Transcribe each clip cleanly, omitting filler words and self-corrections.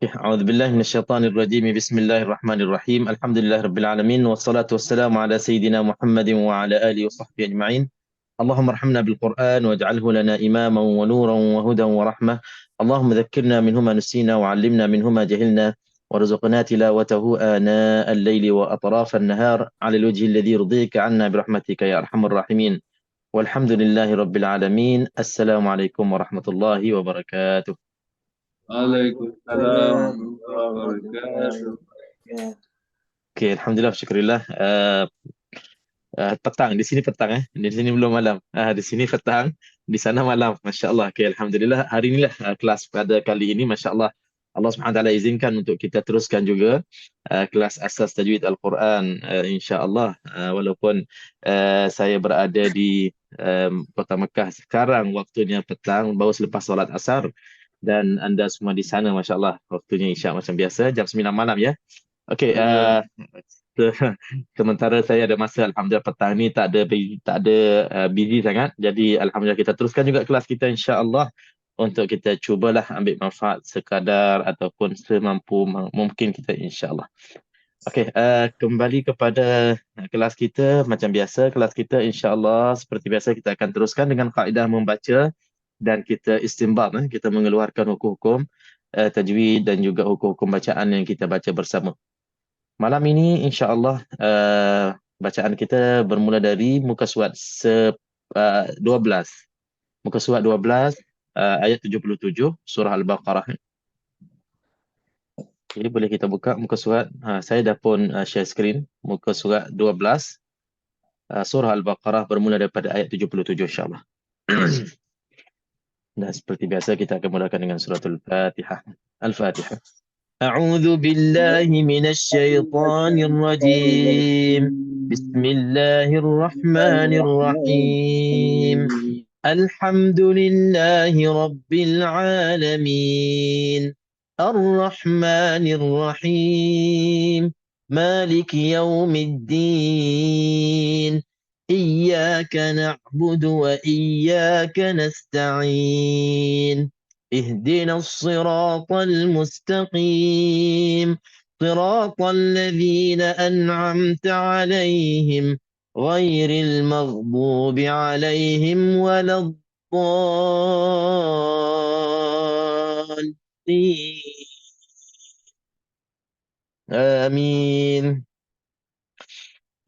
أعوذ بالله من الشيطان الرجيم. بسم الله الرحمن الرحيم. الحمد لله رب العالمين، والصلاة والسلام على سيدنا محمد وعلى آله وصحبه أجمعين. اللهم ارحمنا بالقرآن واجعله لنا إماما ونورا وهدى ورحمة. اللهم ذكرنا منه ما نسينا وعلمنا منه ما جهلنا، وارزقنا تلاوته آناء الليل وأطراف النهار على الوجه الذي يرضيك عنا برحمتك يا أرحم الراحمين. والحمد لله رب العالمين. السلام عليكم ورحمة الله وبركاته. Waalaikumsalam Salam warahmatullahi warahmatullahi wabarakatuh. wabarakatuh. Okey, alhamdulillah, syukurillah. Petang di sini, petang di sini belum malam. Di sini petang, di sana malam. Masya Allah. Okay, alhamdulillah. Hari inilah kelas pada kali ini. Masya Allah. Allah Subhanahu Wa Taala izinkan untuk kita teruskan juga kelas asas tajwid Al-Quran. Insya Allah. Walaupun saya berada di Kota Mekah sekarang, waktunya petang, baru selepas solat asar. Dan anda semua di sana, Masya Allah. Waktunya Isyak macam biasa, jam 9 malam ya. Okey, Ya, sementara saya ada masa, alhamdulillah petang ni tak ada busy sangat. Jadi alhamdulillah kita teruskan juga kelas kita insya-Allah untuk kita cubalah ambil manfaat sekadar ataupun semampu mungkin kita insya-Allah. Okey, kembali kepada kelas kita macam biasa. Kelas kita insya-Allah seperti biasa kita akan teruskan dengan kaedah membaca dan kita istinbat, kita mengeluarkan hukum-hukum tajwid dan juga hukum-hukum bacaan yang kita baca bersama. Malam ini insya-Allah bacaan kita bermula dari muka surat 12. Muka surat 12 ayat 77 surah Al-Baqarah. Jadi boleh kita buka muka surat. Saya dah pun share screen muka surat 12 surah Al-Baqarah bermula daripada ayat 77 insya-Allah. Dan seperti biasa kita akan mulakan dengan suratul Fatihah. Al-Fatihah. أعوذ بالله من الشيطان الرجيم. بسم الله الرحمن الرحيم. الحمد لله رب العالمين، الرحمن الرحيم، مالك يوم الدين، إياك نعبد وإياك نستعين، اهدنا الصراط المستقيم، صراط الذين أنعمت عليهم غير المغضوب عليهم ولا الضالين. آمين.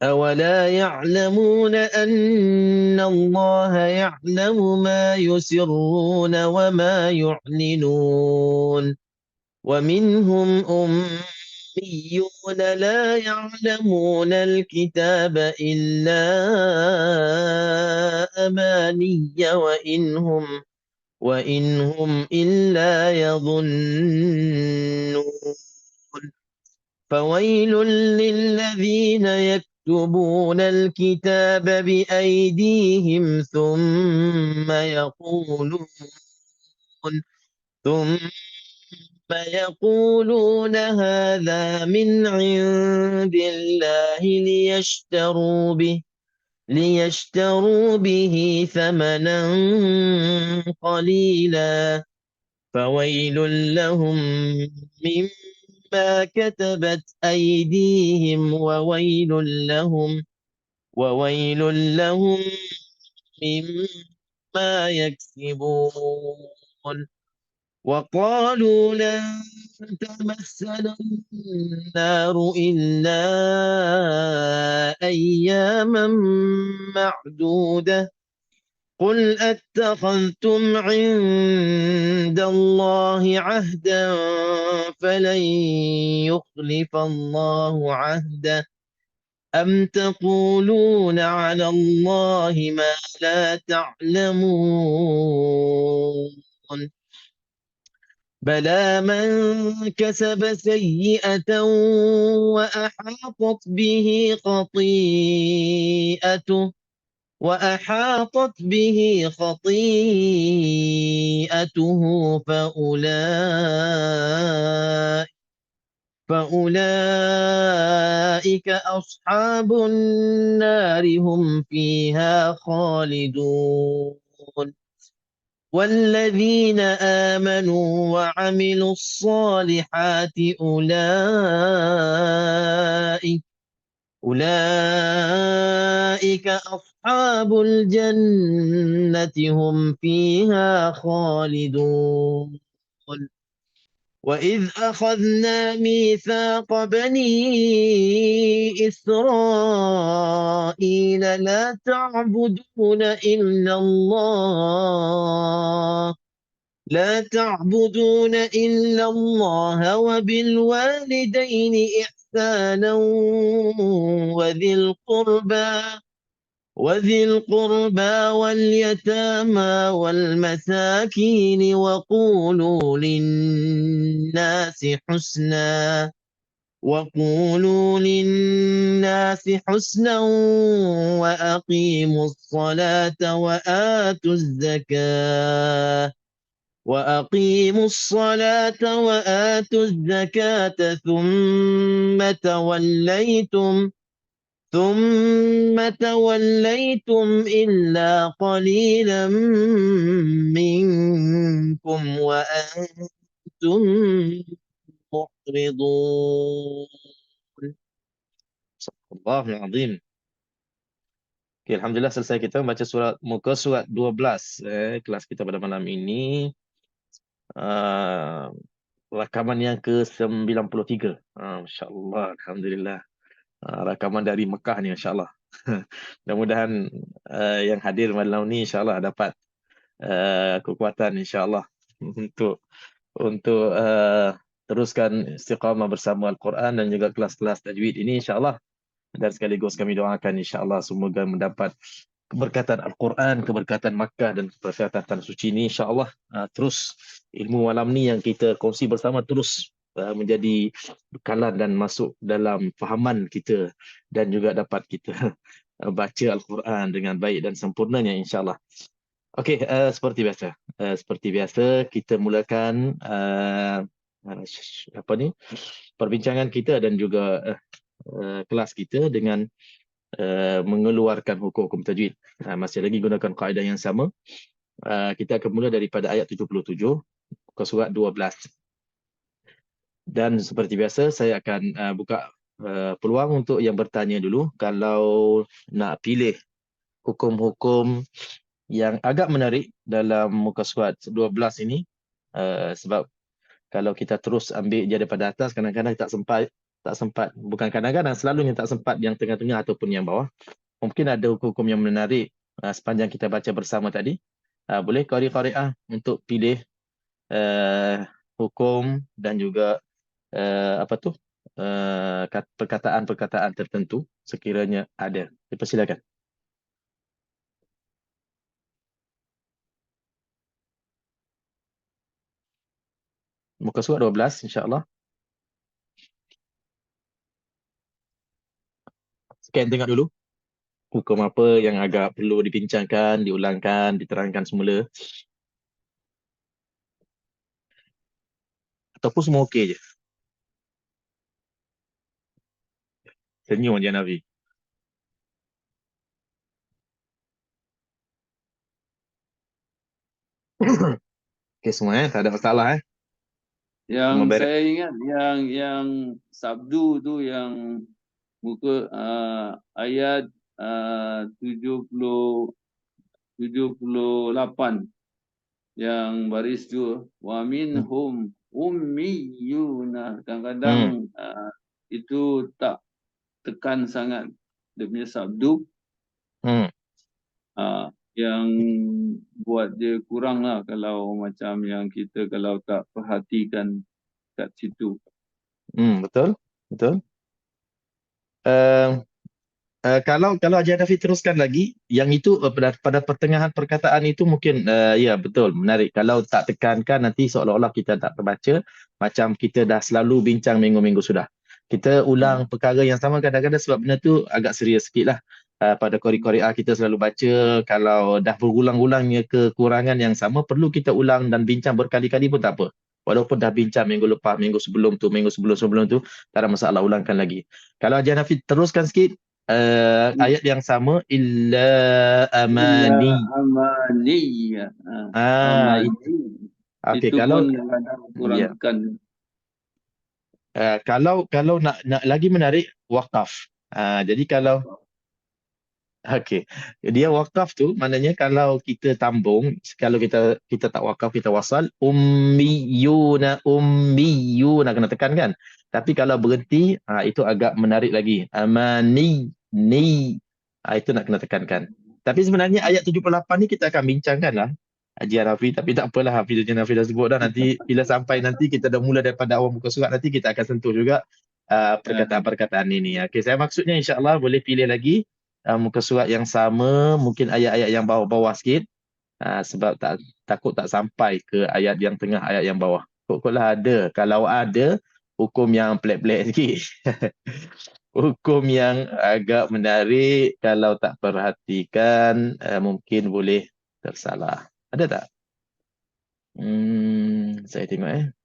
أولا يعلمون أن الله يعلم ما يسرون وما يعلنون، ومنهم أميون لا يعلمون الكتاب إلا أماني وإنهم إلا يظنون. فويل للذين يكتبون الكتاب بأيديهم ثم يقولون هذا من عند الله ليشتروا به ثمنا قليلا، فويل لهم مما كتبت أيديهم وويل لهم مما يكسبون. وقالوا لن تمسنا النار إلا أياما معدودة، قل أتخذتم عند الله عهدا فلن يخلف الله عهده، أم تقولون على الله ما لا تعلمون. بلى من كسب سيئة وأحاطت به خطيئته فأولئك أصحاب النار هم فيها خالدون. والذين آمنوا وعملوا الصالحات أولئك أصحاب الجنة هم فيها خالدون وإذ أخذنا ميثاق بني إسرائيل لا تعبدون إلا الله وبالوالدين إحسانا وذي القربى واليتامى والمساكين وقولوا للناس حسنا وأقيموا الصلاة وآتوا الزكاة ثم توليتم إلا قليلا منكم وأنتم معرضون. Astagfirullahaladzim. Okay, Alhamdulillah selesai kita baca muka surat 12 kelas kita pada malam ini. Rakaman yang ke-93. Masya Allah, Alhamdulillah. Rakaman dari Mekah ni, Masya Allah. Mudah-mudahan yang hadir malam ni Insya Allah dapat kekuatan Insya Allah untuk teruskan istiqamah bersama Al-Quran dan juga kelas-kelas tajwid ini Insya Allah. Dan sekaligus kami doakan Insya Allah semoga mendapat keberkatan Al-Quran, keberkatan Makkah dan keberkatan Tanah Suci ini Insya Allah. Terus ilmu malam ni yang kita kongsi bersama terus menjadi bekalan dan masuk dalam fahaman kita dan juga dapat kita baca Al-Quran dengan baik dan sempurnanya Insya Allah. Okey, seperti biasa kita mulakan perbincangan kita dan juga kelas kita dengan mengeluarkan hukum-hukum tajwid. Masih lagi gunakan kaedah yang sama. Kita akan mula daripada ayat 77 ke surat 12. Dan seperti biasa saya akan buka peluang untuk yang bertanya dulu kalau nak pilih hukum-hukum yang agak menarik dalam muka surat 12 ini, sebab kalau kita terus ambil dia daripada atas kadang-kadang tak sempat, bukan kadang-kadang, selalunya tak sempat yang tengah-tengah ataupun yang bawah. Mungkin ada hukum-hukum yang menarik sepanjang kita baca bersama tadi. Boleh qari-qari'ah untuk pilih hukum dan juga perkataan-perkataan tertentu sekiranya ada. Dipersilakan. Muka surat 12 insya-Allah. Scan tengok dulu. Hukum apa yang agak perlu dibincangkan, diulangkan, diterangkan semula. Ataupun semua okey je. Senyum je Nabi. Okey semua tak ada masalah Yang saya ingat yang sabdu tu yang muka ayat 78 yang baris tu wa minhum ummiyuna, kadang-kadang itu tak tekan sangat dia punya sabdu. Yang buat dia kurang lah kalau macam yang kita kalau tak perhatikan kat situ. Betul. Kalau Haji Hanafi teruskan lagi, yang itu pada pertengahan perkataan itu mungkin ya betul, menarik. Kalau tak tekankan nanti seolah-olah kita tak terbaca, macam kita dah selalu bincang minggu-minggu sudah. Kita ulang perkara yang sama kadang-kadang sebab benda tu agak serius sikit lah. Pada qari-qari'ah kita selalu baca, kalau dah berulang-ulangnya kekurangan yang sama, perlu kita ulang dan bincang berkali-kali pun tak apa. Walaupun dah bincang minggu lepas, minggu sebelum tu, minggu sebelum tu, tak ada masalah, ulangkan lagi. Kalau Haji Hanafi teruskan sikit, ayat yang sama, illa Illa amani. amani. Itu. Amani. Okey, Itu kalau pun kadang ya, kurangkan. kalau nak lagi menarik, wakaf. Jadi kalau okey. Dia wakaf tu maknanya kalau kita tambung, kalau kita tak wakaf, kita wasal, ummiyuna kena tekan kan. Tapi kalau berhenti, itu agak menarik lagi. Amani ni. Itu nak kena tekankan. Tapi sebenarnya ayat 78 ni kita akan bincangkan lah. Haji Hanafi, tapi tak apalah, Hafiz Hanafi dah sebut dah, nanti bila sampai nanti kita dah mula daripada awal muka surat, nanti kita akan sentuh juga Ah, perkataan-perkataan ini. Okey, saya maksudnya insya-Allah boleh pilih lagi muka surat yang sama, mungkin ayat-ayat yang bawah-bawah sikit, sebab takut tak sampai ke ayat yang tengah, ayat yang bawah. Pokoklah ada. Kalau ada, hukum yang pelik-pelik sikit. Hukum yang agak menarik, kalau tak perhatikan, mungkin boleh tersalah. Ada tak? Saya tengok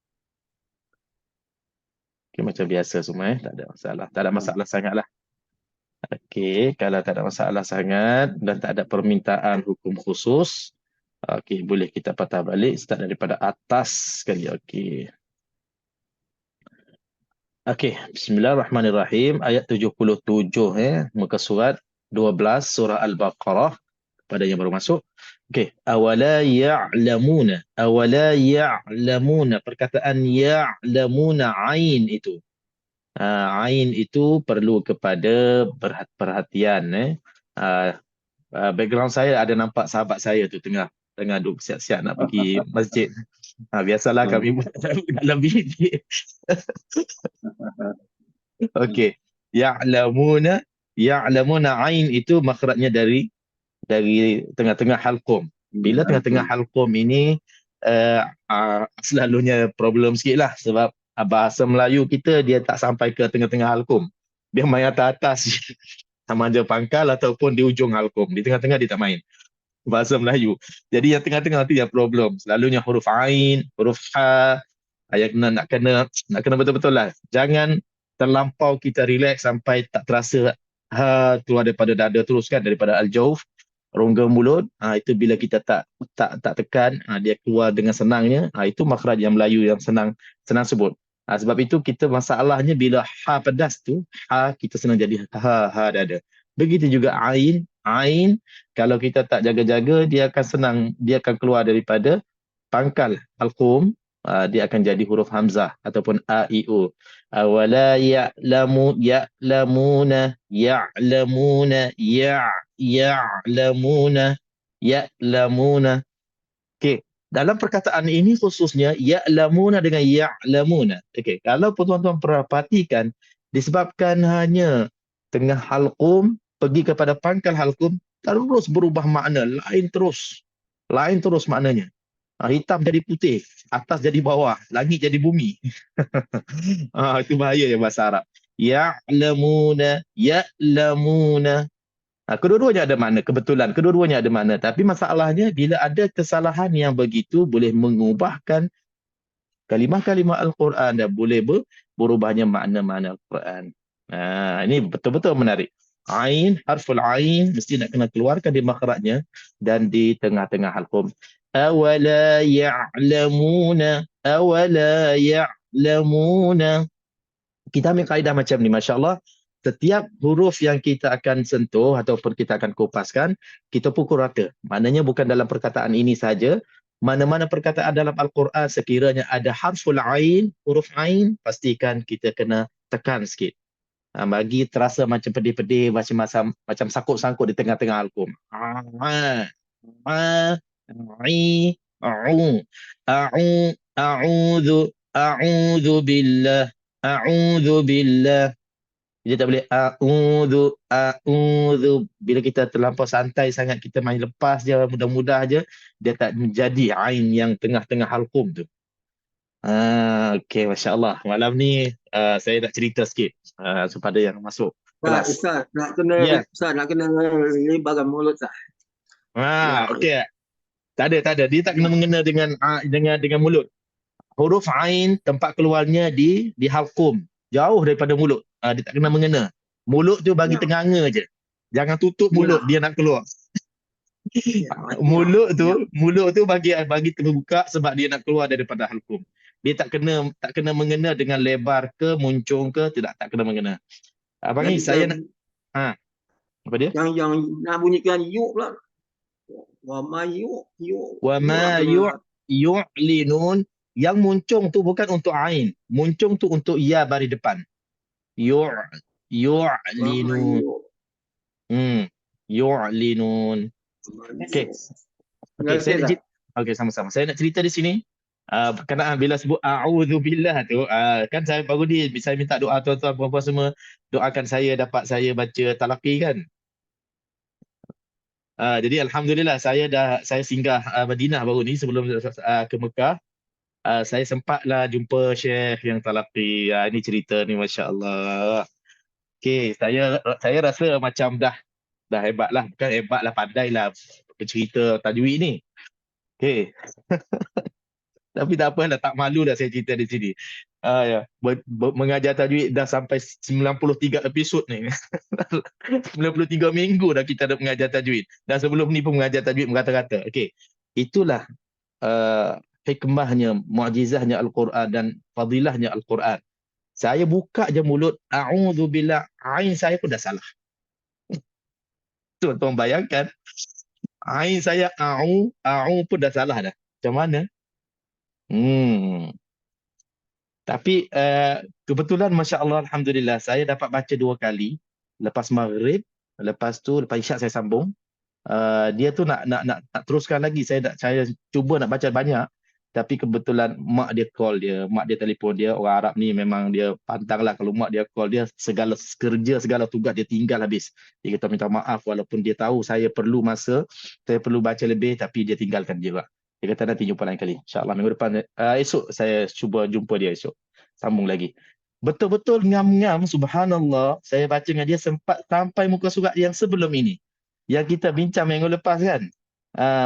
Okay, macam biasa semua tak ada masalah. Tak ada masalah sangatlah. Okey, kalau tak ada masalah sangat dan tak ada permintaan hukum khusus, okey, boleh kita patah balik start daripada atas sekali. Okey. Okey, bismillahirrahmanirrahim. Ayat 77 muka surat 12 surah Al-Baqarah pada yang baru masuk. Okey, awala ya'lamuna, perkataan ya'lamuna, ain itu. Ain itu perlu kepada perhatian. Background saya ada nampak sahabat saya tu tengah tengah duk siap-siap nak pergi masjid. Biasalah kami buat dalam bilik. Okey. Ya'lamuna, ya'lamuna, ain itu makhrajnya dari tengah-tengah halqum. Bila tengah-tengah halqum ini selalunya problem sikit lah, sebab bahasa Melayu kita dia tak sampai ke tengah-tengah halqum. Dia main atas-atas sama ada pangkal ataupun di ujung halqum. Di tengah-tengah dia tak main bahasa Melayu. Jadi yang tengah-tengah nanti yang problem. Selalunya huruf ain, huruf ha, ayat nak kena betul-betul lah. Jangan terlampau kita relax sampai tak terasa keluar daripada dada terus kan, daripada al-jauf, rongga mulut. Itu bila kita tak tekan, dia keluar dengan senangnya. Itu makhraj yang Melayu yang senang sebut. Sebab itu kita masalahnya bila pedas tu, kita senang jadi dada. Begitu juga ain kalau kita tak jaga-jaga, dia akan keluar daripada pangkal halqum, dia akan jadi huruf hamzah ataupun a i u. Awala ya'lamuna ya'lamuna. Okey, dalam perkataan ini khususnya ya'lamuna dengan ya'lamuna. Okey, kalau tuan-tuan perhatikan, disebabkan hanya tengah halqum pergi kepada pangkal halqum, terus berubah makna, lain terus maknanya. Hitam jadi putih, atas jadi bawah, langit jadi bumi. Itu bahaya ya bahasa Arab. Ya'lamuna. Kedua-duanya ada makna, kebetulan kedua-duanya ada makna, tapi masalahnya bila ada kesalahan yang begitu boleh mengubahkan kalimah-kalimah Al-Quran dan boleh berubahnya makna-makna Al-Quran. Ini betul-betul menarik. Harful ain mesti nak kena keluarkan di makhrajnya dan di tengah-tengah halqum. Awala ya'lamuna. Kita ambil kaedah macam ni, masya-Allah. Setiap huruf yang kita akan sentuh ataupun kita akan kupaskan, kita pukul rata. Maknanya bukan dalam perkataan ini saja, mana-mana perkataan dalam Al-Quran sekiranya ada harful ain, huruf ain, pastikan kita kena tekan sikit. Bagi terasa macam pedih-pedih, macam sakut-sangkut di tengah-tengah Al-Quran. A'udzu billah. A'udzu billah. Dia tak boleh a'udzu. Bila kita terlampau santai sangat, kita main lepas je, mudah-mudah je, dia tak menjadi ain yang tengah-tengah halqum tu. Okey, masya-Allah. Malam ni saya nak cerita sikit kepada yang masuk kelas. Ustaz, nak kena Ya. Ustaz, nak kena lebarkan mulut Ustaz. Okey. Tak ada. Dia tak kena mengena dengan mulut. Huruf ain tempat keluarnya di halqum, jauh daripada mulut. Dia tak kena mengena. Mulut tu bagi Ya. tenganga je. Jangan tutup mulut, Ya. dia nak keluar. Ya. Ya. Ya. Mulut tu bagi terbuka sebab dia nak keluar daripada halqum. Dia tak kena mengena dengan lebar ke, muncung ke, tak kena mengena. Abang ni Jadi saya nak apa dia? yang nak bunyikan yuk pula. Wa ma yuk yuk Wa yuk lah ma kena. yu'linun, yang muncung tu bukan untuk ain. Muncung tu untuk ya baris depan. Yu' Wa ma yu'linun. yuk. Yu'linun. Okey. Okey, Terima saya kasih nak tak? okey, sama-sama. Saya nak cerita di sini. Berkenaan bila sebut a'udzubillah tu, kan saya baru saya minta doa tuan-tuan puan-puan semua doakan saya dapat saya baca talaqi kan. Jadi alhamdulillah saya singgah Madinah baru ni sebelum ke Mekah. Saya sempatlah jumpa Syekh yang talaqi. Ini cerita ni masya-Allah. Okey, saya rasa macam dah hebat lah, bukan hebat lah, pandai lah bercerita tajwid ni. Okey, tapi tak apa lah, tak malu dah saya cerita di sini. Ya, mengajar tajwid dah sampai 93 episod ni. 93 minggu dah kita dah mengajar tajwid. Dan sebelum ni pun mengajar tajwid merata-rata. Okey, itulah hikmahnya, mukjizahnya Al-Quran dan fadilahnya Al-Quran. Saya buka je mulut, a'udzubillah, ain saya pun dah salah. Tuan-tuan bayangkan, ain saya a'u pun dah salah dah. Macam mana? Hmm. Tapi kebetulan Masya Allah, Alhamdulillah, saya dapat baca 2 kali. Lepas maghrib, lepas isyak saya sambung. Dia tu nak teruskan lagi. Saya cuba nak baca banyak. Tapi kebetulan mak dia telefon dia. Orang Arab ni memang dia pantang lah. Kalau mak dia call dia, segala kerja, segala tugas dia tinggal habis. Dia kata minta maaf walaupun dia tahu saya perlu masa, saya perlu baca lebih, tapi dia tinggalkan dia. Dia kata nanti jumpa lain kali. InsyaAllah minggu depan, esok saya cuba jumpa dia esok. Sambung lagi. Betul-betul ngam-ngam, subhanallah, saya baca dengan dia sempat sampai muka surat yang sebelum ini. Yang kita bincang minggu lepas kan.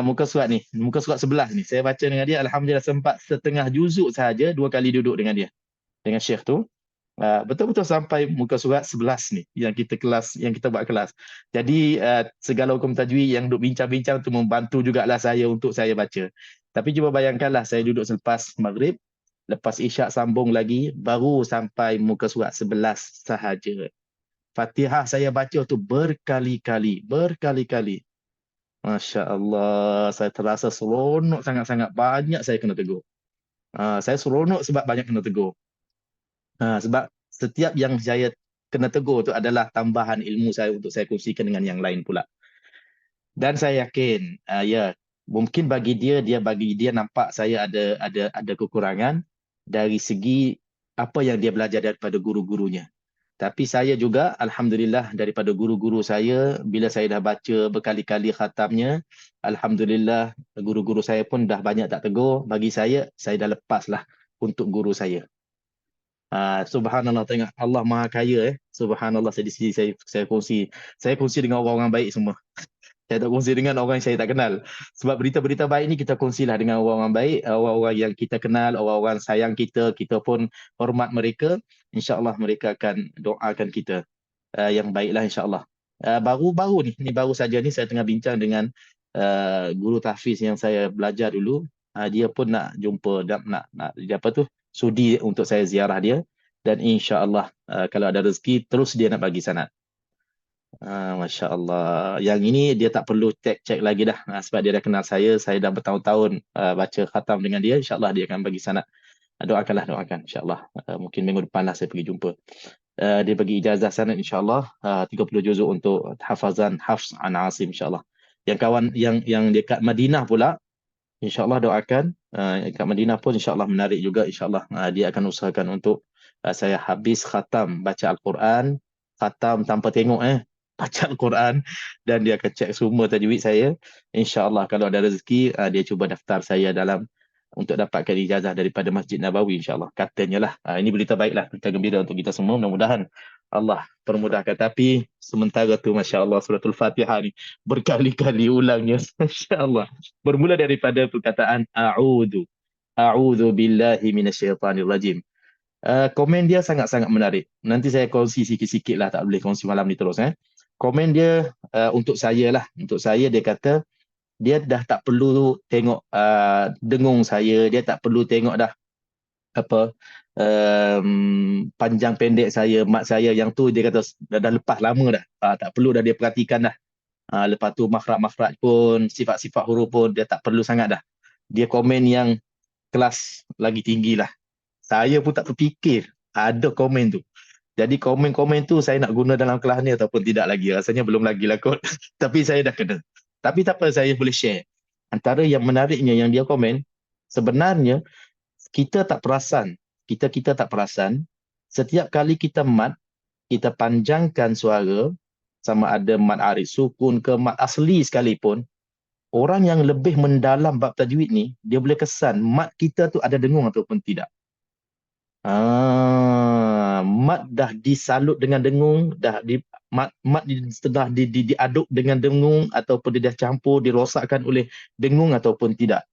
Muka surat 11 ni. Saya baca dengan dia, alhamdulillah sempat setengah juzuk sahaja, 2 kali duduk dengan dia. Dengan Syekh tu. Betul-betul sampai muka surat 11 ni yang kita buat kelas. Jadi segala hukum tajwid yang duk bincang-bincang tu membantu jugalah saya untuk saya baca. Tapi cuba bayangkanlah saya duduk selepas maghrib, lepas isyak sambung lagi, baru sampai muka surat 11 sahaja. Fatihah saya baca tu berkali-kali. Masya Allah, saya terasa seronok sangat-sangat. Banyak saya kena tegur. Saya seronok sebab banyak kena tegur. Sebab setiap yang saya kena tegur tu adalah tambahan ilmu saya untuk saya kongsikan dengan yang lain pula. Dan saya yakin, ya, mungkin bagi dia nampak saya ada kekurangan dari segi apa yang dia belajar daripada guru-gurunya. Tapi saya juga, alhamdulillah, daripada guru-guru saya, bila saya dah baca berkali-kali khatamnya, alhamdulillah, guru-guru saya pun dah banyak tak tegur. Bagi saya dah lepaslah untuk guru saya. Subhanallah, tengok Allah Maha Kaya. Subhanallah, saya di sini saya kongsi dengan orang-orang baik semua. Saya tak kongsi dengan orang yang saya tak kenal. Sebab berita-berita baik ni kita kongsilah dengan orang-orang baik, orang-orang yang kita kenal, orang-orang sayang kita pun hormat mereka. InsyaAllah mereka akan doakan kita yang baiklah insyaAllah. Baru-baru ni baru saja ni saya tengah bincang dengan guru tahfiz yang saya belajar dulu. Dia pun nak jumpa, nak sudi untuk saya ziarah dia. Dan insyaAllah kalau ada rezeki terus dia nak bagi sanad. Masya Allah. Yang ini dia tak perlu cek lagi dah. Sebab dia dah kenal saya dah bertahun-tahun baca khatam dengan dia. InsyaAllah dia akan bagi sanad. Doakan insyaAllah. Mungkin minggu depan lah saya pergi jumpa. Dia bagi ijazah sanad insyaAllah. 30 juzuk untuk hafazan Hafs an Asim insyaAllah. Yang kawan yang dekat Madinah pula, InsyaAllah doakan. Dekat Madinah pun insyaAllah menarik juga. InsyaAllah dia akan usahakan untuk saya habis khatam baca Al-Quran. Khatam tanpa tengok baca Al-Quran. Dan dia akan cek semua tajwid saya. InsyaAllah kalau ada rezeki, dia cuba daftar saya untuk dapatkan ijazah daripada Masjid Nabawi insyaAllah. Katanya lah. Ini berita baiklah. Berita gembira untuk kita semua. Mudah-mudahan Allah permudahkan. Tapi sementara tu Masya Allah suratul Fatihah ni berkali-kali ulangnya. Masya Allah. Bermula daripada perkataan A'udhu billahi minasyaitanir rajim. Komen dia sangat-sangat menarik. Nanti saya kongsi sikit-sikit lah, tak boleh kongsi malam ni terus. Komen dia untuk saya lah. Untuk saya dia kata, dia dah tak perlu tengok dengung saya, dia tak perlu tengok dah apa panjang pendek saya, mat saya yang tu dia kata dah lepas lama dah. Tak perlu dah dia perhatikan dah. Lepas tu makhraj-makhraj pun, sifat-sifat huruf pun dia tak perlu sangat dah. Dia komen yang kelas lagi tinggi lah. Saya pun tak terfikir ada komen tu. Jadi komen-komen tu saya nak guna dalam kelas ni ataupun tidak lagi. Rasanya belum lagi lah kot. Tapi saya dah kena. Tapi tak apa, saya boleh share. Antara yang menariknya yang dia komen, sebenarnya kita tak perasan. Kita tak perasan. Setiap kali kita mat, kita panjangkan suara, sama ada mat arid sukun ke mat asli sekalipun, orang yang lebih mendalam bab tajwid ni, dia boleh kesan mat kita tu ada dengung ataupun tidak. Mat dah disalut dengan dengung, dah mat sudah diaduk dengan dengung ataupun dia dah campur, dirosakkan oleh dengung ataupun tidak.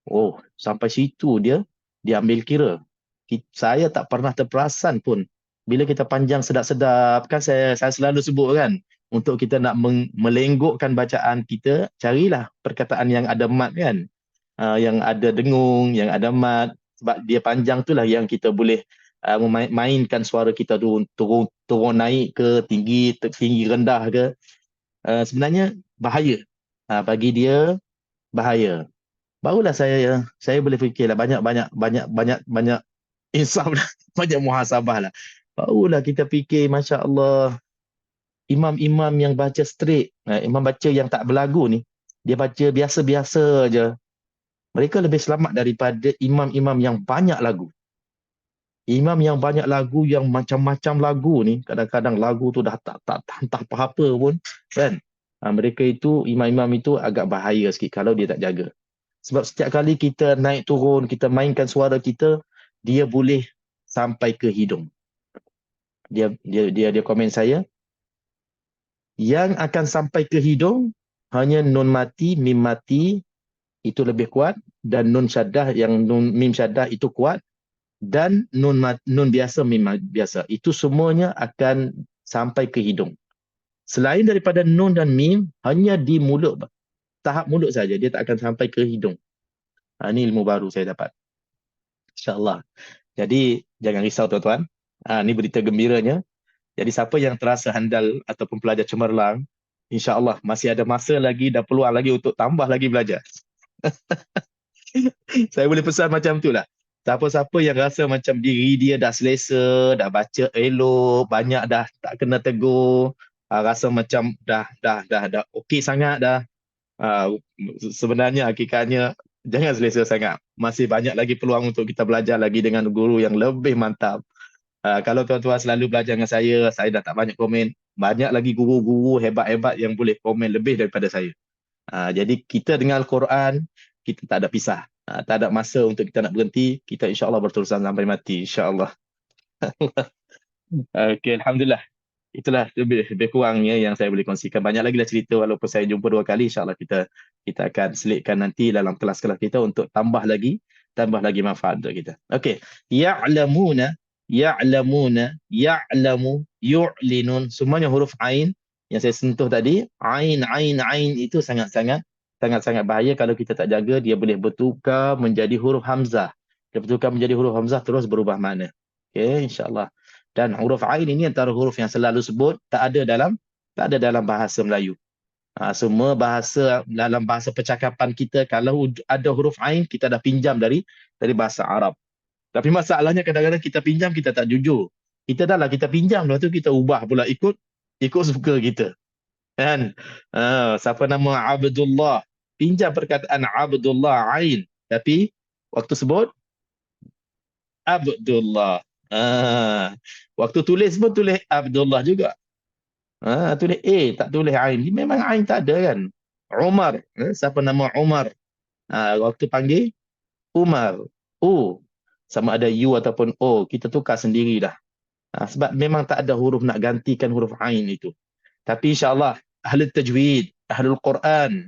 Oh, sampai situ dia ambil kira. Saya tak pernah terperasan pun. Bila kita panjang sedap-sedap, kan saya selalu sebut kan, untuk kita nak melenggokkan bacaan kita, carilah perkataan yang ada mat kan. Yang ada dengung, yang ada mat. Sebab dia panjang itulah yang kita boleh mainkan suara kita turun naik ke, tinggi rendah ke. Sebenarnya bahaya. Bagi dia bahaya. Barulah saya boleh fikirlah banyak insaf lah, banyak muhasabah lah. Barulah kita fikir, Masya Allah, imam-imam yang baca straight, imam baca yang tak berlagu ni, dia baca biasa-biasa je. Mereka lebih selamat daripada imam-imam yang banyak lagu. Imam yang banyak lagu, yang macam-macam lagu ni, kadang-kadang lagu tu dah tak entah apa-apa pun, kan? Mereka itu, imam-imam itu agak bahaya sikit kalau dia tak jaga. Sebab setiap kali kita naik turun, kita mainkan suara kita, dia boleh sampai ke hidung. Dia komen saya, yang akan sampai ke hidung hanya nun mati, mim mati itu lebih kuat, dan nun syaddah yang nun mim syaddah itu kuat, dan nun biasa, mim biasa. Itu semuanya akan sampai ke hidung. Selain daripada nun dan mim, hanya di mulut, tahap mulut saja, dia tak akan sampai ke hidung. Ini ilmu baru saya dapat. InsyaAllah. Jadi, jangan risau tuan-tuan. Ini berita gembiranya. Jadi, siapa yang terasa handal ataupun pelajar cemerlang, insyaAllah masih ada masa lagi dan peluang lagi untuk tambah lagi belajar. Saya boleh pesan macam tu lah. Siapa-siapa yang rasa macam diri dia dah selesa, dah baca elok, banyak dah tak kena tegur, rasa macam dah okey sangat dah. Sebenarnya hakikatnya jangan selesa sangat. Masih banyak lagi peluang untuk kita belajar lagi dengan guru yang lebih mantap. Kalau tuan-tuan selalu belajar dengan saya dah tak banyak komen. Banyak lagi guru-guru hebat-hebat yang boleh komen lebih daripada saya. Jadi kita dengan Al-Quran, kita tak ada pisah. Tak ada masa untuk kita nak berhenti. Kita insyaAllah berterusan sampai mati. InsyaAllah. Okay, Alhamdulillah. Itulah lebih kurangnya yang saya boleh kongsikan. Banyak lagi lah cerita walaupun saya jumpa 2 kali. InsyaAllah kita akan selitkan nanti dalam kelas-kelas kita untuk tambah lagi manfaat untuk kita. Okey. Ya'lamuna, ya'lamu, yu'linun. Semuanya huruf ain yang saya sentuh tadi. Ain itu sangat-sangat bahaya kalau kita tak jaga. Dia boleh bertukar menjadi huruf hamzah. Dia bertukar menjadi huruf hamzah terus berubah makna. Okey, insyaAllah. Dan huruf ain ini antara huruf yang selalu sebut tak ada dalam bahasa Melayu. Semua bahasa dalam bahasa percakapan kita, kalau ada huruf ain, kita dah pinjam dari bahasa Arab. Tapi masalahnya kadang-kadang kita pinjam, kita tak jujur. Kita pinjam, lepas tu kita ubah pula ikut suka kita. Kan? Siapa nama Abdullah, pinjam perkataan Abdullah ain, tapi waktu sebut Abdullah. Waktu tulis pun tulis Abdullah juga. Tulis A, tak tulis Ain. Memang Ain tak ada kan. Umar, siapa nama Umar? Waktu panggil Umar. O, sama ada U ataupun O, kita tukar sendiri dah. Sebab memang tak ada huruf nak gantikan huruf Ain itu. Tapi insyaAllah, ahli tajwid, ahli Quran,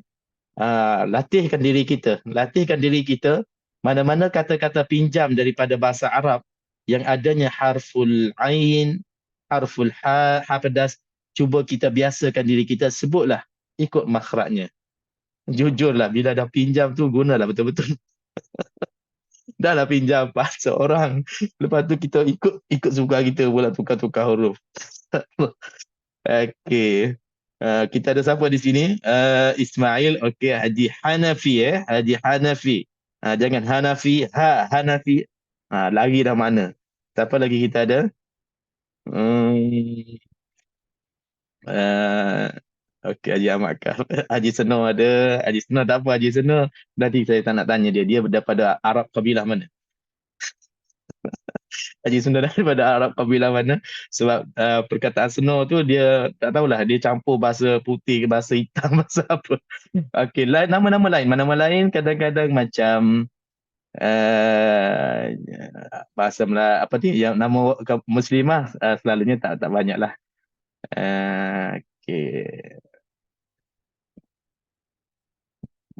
latihkan diri kita. Mana-mana kata-kata pinjam daripada bahasa Arab yang adanya harful ain, harful ha, ha pedas, cuba kita biasakan diri kita, sebutlah ikut makhrajnya. Jujurlah, bila dah pinjam tu gunalah betul-betul. Dah lah pinjam bahasa orang, lepas tu kita ikut suka kita pula tukar-tukar huruf. Okey. Kita ada siapa di sini? Ismail. Okey, Haji Hanafi Haji Hanafi. Jangan Hanafi, Hanafi. Lari dah mana? Siapa lagi kita ada? Hmm, uh, Okey, Haji Ahmad Kaf. Haji Seno ada. Haji Seno tak apa, Haji Seno. Nanti saya tak nak tanya dia. Dia daripada Arab kabilah mana? Haji Seno daripada Arab kabilah mana? Sebab perkataan Seno tu dia tak tahulah, dia campur bahasa putih ke bahasa hitam, bahasa apa. Okey, lain nama-nama lain. Nama lain kadang-kadang macam uh, bahasa apa ni, yang nama muslimah selalunya tak banyaklah. Okey.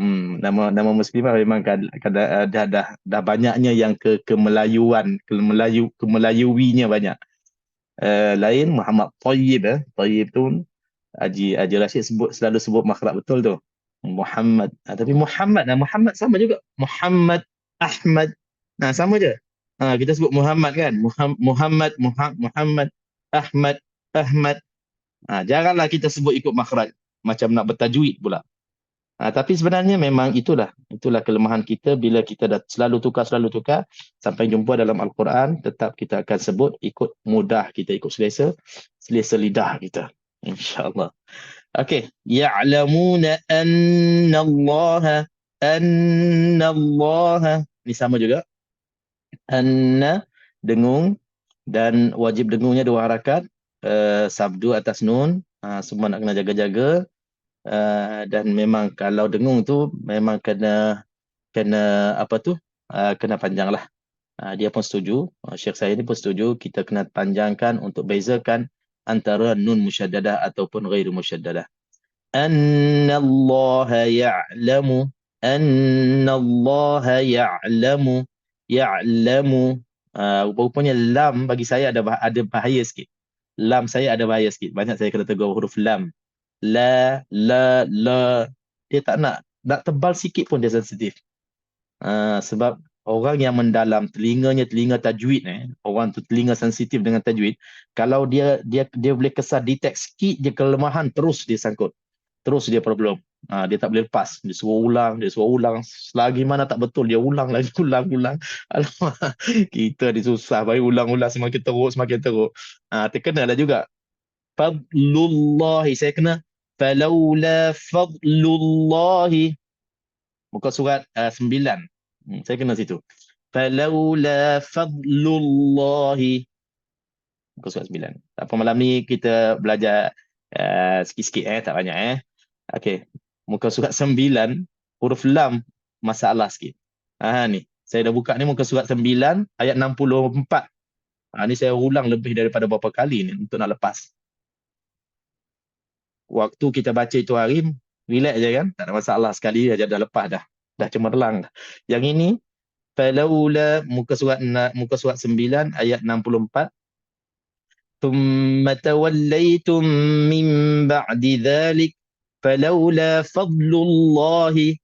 Nama muslimah memang kadang dah banyaknya yang kemelayuan, kemelayuinya banyak. Lain Muhammad Tayyib Tayyib tu Haji Rashid selalu sebut makhraj betul tu. Muhammad. Tapi Muhammad sama juga. Muhammad, Ahmad. Sama je. Kita sebut Muhammad kan. Muhammad, Ahmad, Ahmad. Janganlah kita sebut ikut makhraj. Macam nak bertajwid pula. Tapi sebenarnya memang itulah kelemahan kita bila kita dah selalu tukar sampai jumpa dalam Al-Quran, tetap kita akan sebut ikut mudah, kita ikut selesa lidah kita, insya-Allah. Okey, ya'lamuna annallaha ni sama juga. Anna dengung, dan wajib dengungnya 2 harakat, sabdu atas nun, semua nak kena jaga-jaga. Dan memang kalau dengung tu memang kena apa tu, kena panjang lah. Dia pun setuju, Syekh saya ni pun setuju kita kena panjangkan untuk bezakan antara nun musyaddadah ataupun ghairu musyaddadah. Annallaha ya'lamu, annallaha ya'lamu, ya'lamu. Rupanya lam bagi saya ada bahaya sikit. Lam saya ada bahaya sikit. Banyak saya kena tegur huruf lam. La, dia tak nak tebal sikit pun dia sensitif. Sebab orang yang mendalam, telinga tajwid, orang tu telinga sensitif dengan tajwid, kalau dia boleh kesal detect sikit je kelemahan, terus dia sangkut, terus dia problem. Dia tak boleh lepas, dia suruh ulang, selagi mana tak betul dia ulang lagi, ulang. Alamak, kita dia susah bagi ulang semakin teruk. Terkenalah juga fadlullahi, saya kena falaula fadlullahi, muka surat 9. Saya kena situ. Falaula fadlullahi, muka surat 9. Apa malam ni kita belajar sikit-sikit, tak banyak. Okey, muka surat 9, huruf lam masalah sikit. Ni saya dah buka ni muka surat 9 ayat 64. Ni saya ulang lebih daripada berapa kali ni untuk nak lepas. Waktu kita baca itu hari, relax je kan, tak ada masalah, sekali aja dah lepas dah cemerlang dah. Yang ini falaula, muka surat 9 ayat 64. Thumma tawallaytum min ba'di dhalik falaula fadlullahi,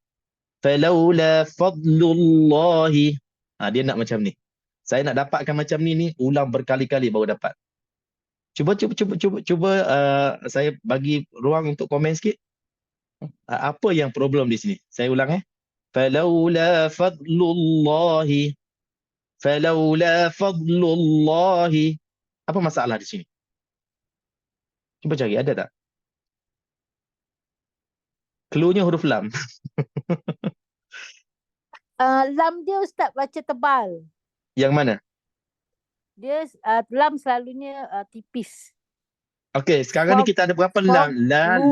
dia nak macam ni. Saya nak dapatkan macam ni ulang berkali-kali baru dapat. Cuba saya bagi ruang untuk komen sikit. Apa yang problem di sini? Saya ulang Falaula fadlullahi. Apa masalah di sini? Cuba cari, ada tak? Cluenya huruf lam. Lam dia Ustaz baca tebal. Yang mana? Dia lam selalunya tipis. Okey, sekarang ni kita ada berapa lam? La.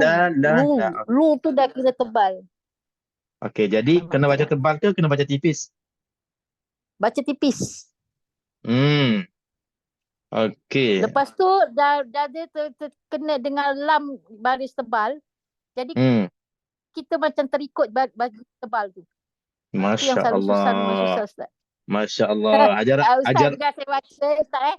Lu tu dah kira tebal. Okey, jadi kena baca tebal ke kena baca tipis? Baca tipis. Okey. Lepas tu dah dia kena dengan lam baris tebal. Jadi kita macam terikut bagi tebal tu. Itu yang selalu susah Ustaz. Masya Allah. Ajar Ustaz ajar juga saya baca Ustaz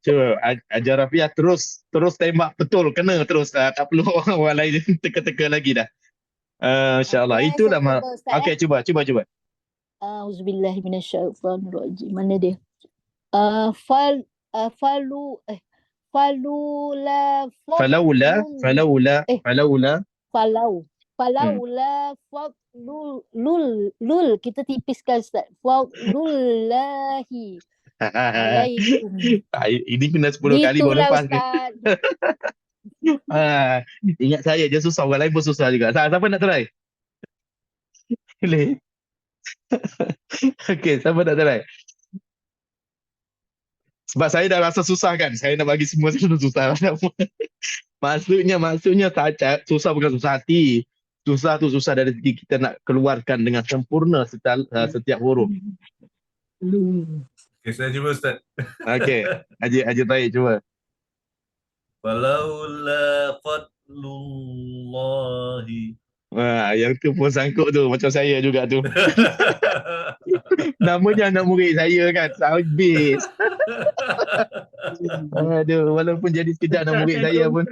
cuba ajar Rafiah terus tembak betul kena terus tak perlu orang lain teka-teka lagi dah. Masya Allah. Okey, saya Itulah cuba Ustaz okey cuba. Auzubillahi minasyaitonirrajim. Mana dia? Uh, fal falu falula Falaula fadlul falaula eh falaula falau hmm. falaula fadlul lul kita tipiskan Ustaz. Fadlullahi alaikum. Ini kena 10 kali baru Gitulah lepas ni. Ustaz. Ingat saya je susah, orang lain pun susah juga. Siapa nak try? Boleh. Okey, siapa nak try? Sebab saya dah rasa susah kan. Saya nak bagi semua susah. Maksudnya susah bukan susah hati. Susah tu susah dari segi kita nak keluarkan dengan sempurna setiap huruf. Okay, saya cuba Ustaz. Okey, Haji Taib cuba. Walaula fadlullahi. Yang tu pun sangkut tu macam saya juga tu. Namanya anak murid saya kan. Habis. Aduh, walaupun jadi sekejap anak murid saya pun.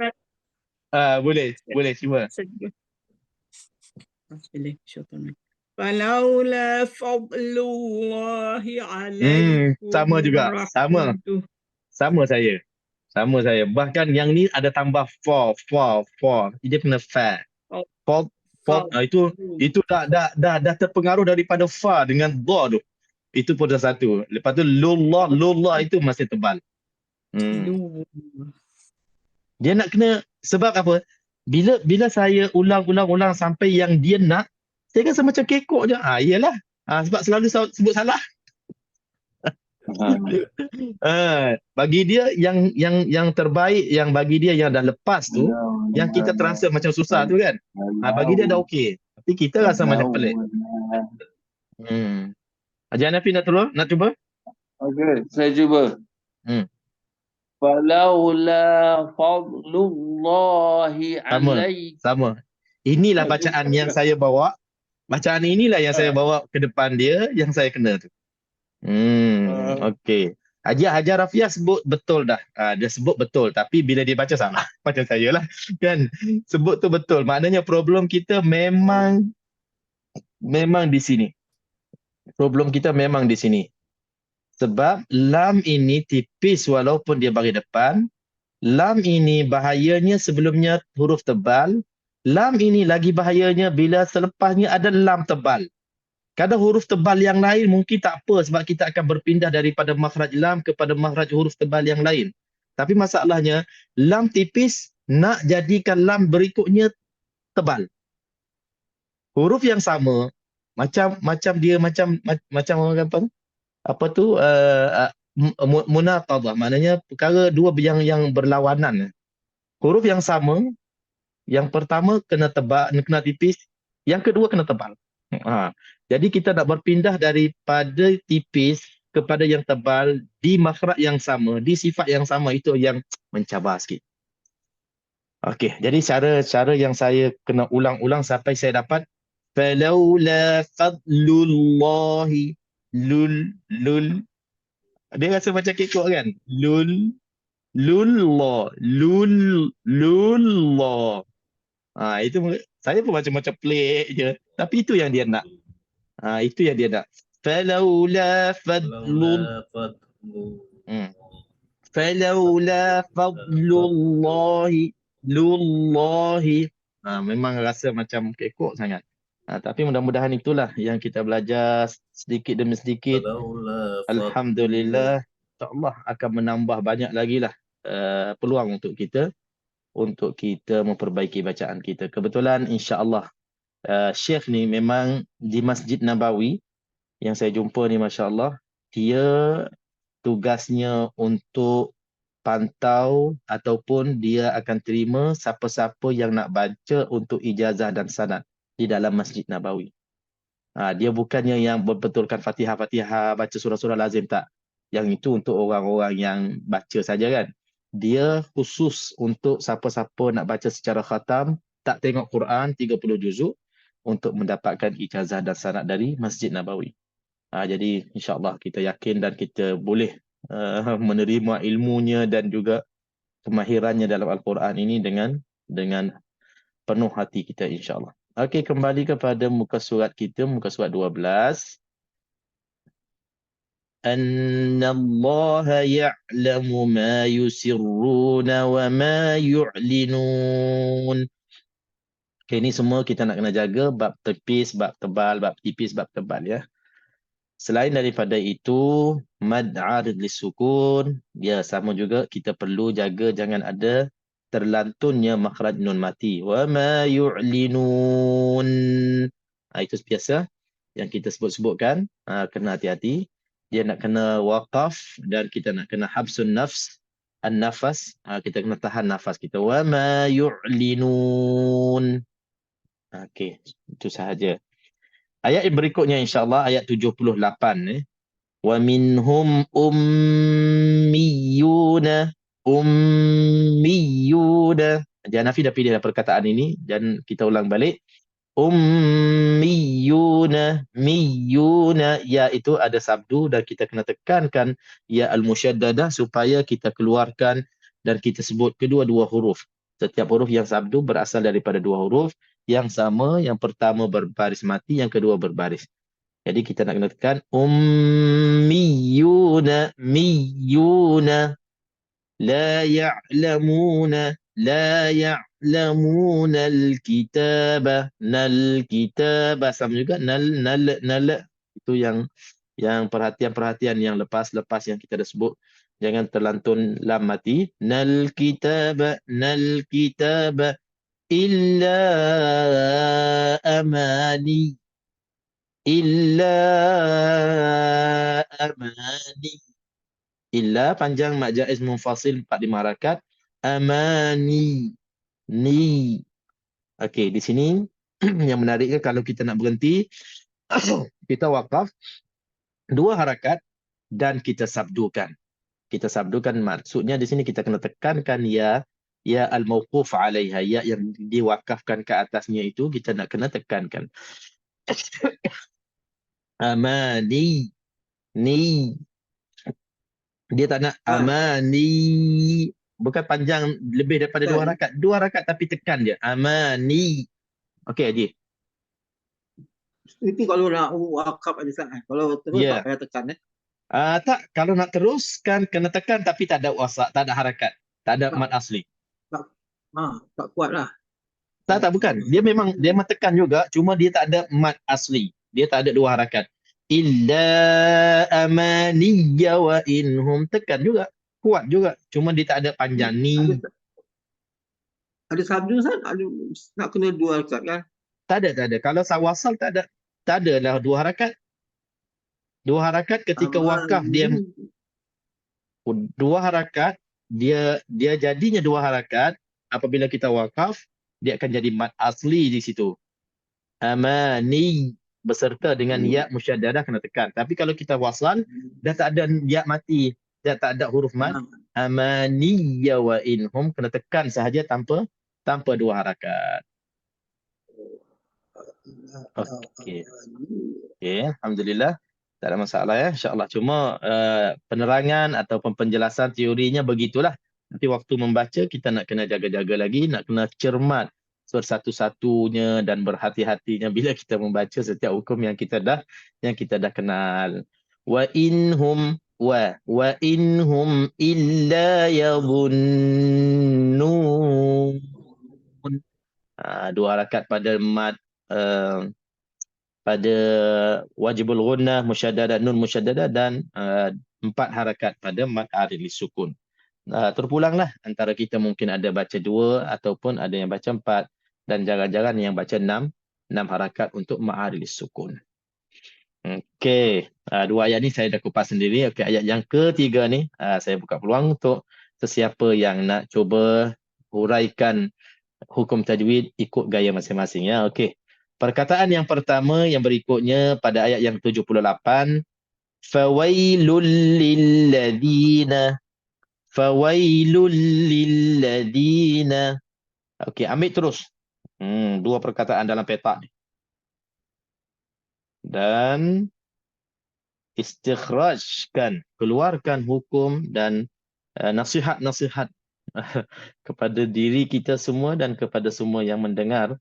Boleh cuba. Falaula fadlullahi alaikum. Sama juga. Sama saya. Bahkan yang ni ada tambah for. Dia kena fa. Itu dah terpengaruh daripada fa dengan dha tu. Itu pun dah satu. Lepas tu lullah itu masih tebal. Dia nak kena sebab apa? Bila saya ulang sampai yang dia nak, saya rasa macam kekok je. Iyalah. Sebab selalu sebut salah. Bagi dia yang terbaik, yang bagi dia yang dah lepas tu, yang kita terasa macam susah tu kan. Bagi dia dah okey. Tapi kita rasa macam pelik. Haji Hanafi nak cuba? Okey, saya cuba. Falaula fadlullahi alaikum. Sama. Inilah bacaan yang saya bawa. Bacaan inilah yang saya bawa ke depan dia, yang saya kena tu. Okey. Haji Rafiah sebut betul dah. Dia sebut betul, tapi bila dia baca salah. Macam saya lah. Kan? Sebut tu betul. Maknanya problem kita memang di sini. Sebab lam ini tipis walaupun dia bagi depan. Lam ini bahayanya sebelumnya huruf tebal. Lam ini lagi bahayanya bila selepasnya ada lam tebal. Kadang huruf tebal yang lain mungkin tak apa sebab kita akan berpindah daripada makhraj lam kepada makhraj huruf tebal yang lain. Tapi masalahnya, lam tipis nak jadikan lam berikutnya tebal. Huruf yang sama, macam orang apa tu munaqadah, maknanya perkara dua yang berlawanan. Huruf yang sama, yang pertama kena tebal, kena tipis, yang kedua kena tebal. Jadi kita nak berpindah daripada tipis kepada yang tebal di makhraj yang sama, di sifat yang sama, itu yang mencabar sikit. Okey, jadi cara yang saya kena ulang-ulang sampai saya dapat falaula fadlullahi lul. Dia rasa macam kekok kan? Lullah. Itu saya pun macam pelik je. Tapi itu yang dia nak. Falaula fadlullahi lullahi. Memang rasa macam kekok sangat. Tapi mudah-mudahan itulah yang kita belajar sedikit demi sedikit. Alhamdulillah, insya-Allah akan menambah banyak lagi lah peluang untuk kita memperbaiki bacaan kita. Kebetulan insya-Allah Syekh ni memang di Masjid Nabawi yang saya jumpa ni, masya-Allah, dia tugasnya untuk pantau ataupun dia akan terima siapa-siapa yang nak baca untuk ijazah dan sanad di dalam Masjid Nabawi. Dia bukannya yang membetulkan Fatihah, baca surah-surah lazim, tak. Yang itu untuk orang-orang yang baca saja kan. Dia khusus untuk siapa-siapa nak baca secara khatam, tak tengok Quran 30 juzuk, untuk mendapatkan ijazah dan sanad dari Masjid Nabawi. Jadi insya-Allah kita yakin dan kita boleh menerima ilmunya dan juga kemahirannya dalam Al-Quran ini dengan penuh hati kita insya-Allah. Okey, kembali kepada muka surat kita, muka surat 12. Annallaha ya'lamu ma yusirruna wa ma yu'linun. Okay, ini semua kita nak kena jaga bab tipis, bab tebal, bab tipis, bab tebal ya. Selain daripada itu, mad arid lisukun, ya sama juga kita perlu jaga jangan ada terlantunnya makhraj nun mati. Wa ma yu'linun. Itu biasa yang kita sebut-sebutkan, kena hati-hati. Dia nak kena waqaf dan kita nak kena habsun nafs, an-nafas, kita kena tahan nafas kita. Wa ma yu'linun. Okey, itu sahaja. Ayat yang berikutnya insya-Allah ayat 78 wa minhum ummiyuna. Dia Nafi dah pilih perkataan ini dan kita ulang balik. Ummiyuna, miyuna, ya itu ada sabdu dan kita kena tekankan ya al-musyaddadah supaya kita keluarkan dan kita sebut kedua-dua huruf. Setiap huruf yang sabdu berasal daripada dua huruf yang sama, yang pertama berbaris mati, yang kedua berbaris. Jadi kita nak kena tekan ummiyuna, miyuna, la ya'lamuna, la ya'lamuna al-kitaba, nal kitaba, sama juga nal. Itu yang perhatian-perhatian yang lepas-lepas yang kita dah sebut. Jangan terlantun lam mati. Nal kitaba illa amani. Illa amani. Illa panjang mak jaiz munfasil 4-5 harakat. Amani. Ni. Okey, di sini yang menariknya kalau kita nak berhenti, kita waqaf 2 harakat dan kita sabdukan. Kita sabdukan maksudnya di sini kita kena tekankan ya al-mauquf alaiha, ya yang diwakafkan ke atasnya itu kita nak kena tekankan. Amani. Ni. Dia tak nak amani. Bukan panjang lebih daripada 2 harakat. 2 harakat tapi tekan dia. Amani. Okey, Haji. Itu kalau nak wakaf ada sangat. Kalau terus tak payah tekan Tak, kalau nak teruskan kena tekan tapi tak ada wasak, tak ada harakat. Tak ada mad asli. Tak kuat lah. Tak, bukan. Dia memang tekan juga, cuma dia tak ada mad asli. Dia tak ada 2 harakat. Illa amaniya wa inhum, tekan juga. Kuat juga. Cuma dia tak ada panjang ni. Ada sabdu kan? Nak kena 2 harakat kan? Tak ada. Kalau wasal tak ada. Tak adalah 2 harakat. 2 harakat ketika wakaf dia 2 harakat, dia jadinya 2 harakat apabila kita wakaf, dia akan jadi mad asli di situ. Amani beserta dengan ya musyaddadah kena tekan. Tapi kalau kita wasal, dah tak ada ya mati, dah tak ada huruf mad. Amani ya wa inhum kena tekan sahaja tanpa 2 harakat. Okey. Alhamdulillah. Tak ada masalah ya, insya-Allah. Cuma penerangan ataupun penjelasan teorinya begitulah. Nanti waktu membaca kita nak kena jaga-jaga lagi, nak kena cermat satu-satunya dan berhati-hatinya bila kita membaca setiap hukum yang kita dah kenal. Wa inhum illa yadhunnun. 2 harakat pada mad pada wajibul ghunnah, musyaddadah, nun musyaddadah dan 4 harakat pada mad arid lisukun. Terpulanglah antara kita mungkin ada baca 2 ataupun ada yang baca 4 dan jarang-jarang yang baca 6 harakat untuk mad arid lisukun. Okey, 2 ayat ni saya dah kupas sendiri. Okey, ayat yang ketiga ni saya buka peluang untuk sesiapa yang nak cuba huraikan hukum tajwid ikut gaya masing-masing ya. Okey. Perkataan yang pertama yang berikutnya pada ayat yang 78, fawailul lilladzina. Okey, ambil terus. 2 perkataan dalam petak ni. Dan istikhrajkan, keluarkan hukum dan nasihat-nasihat kepada diri kita semua dan kepada semua yang mendengar.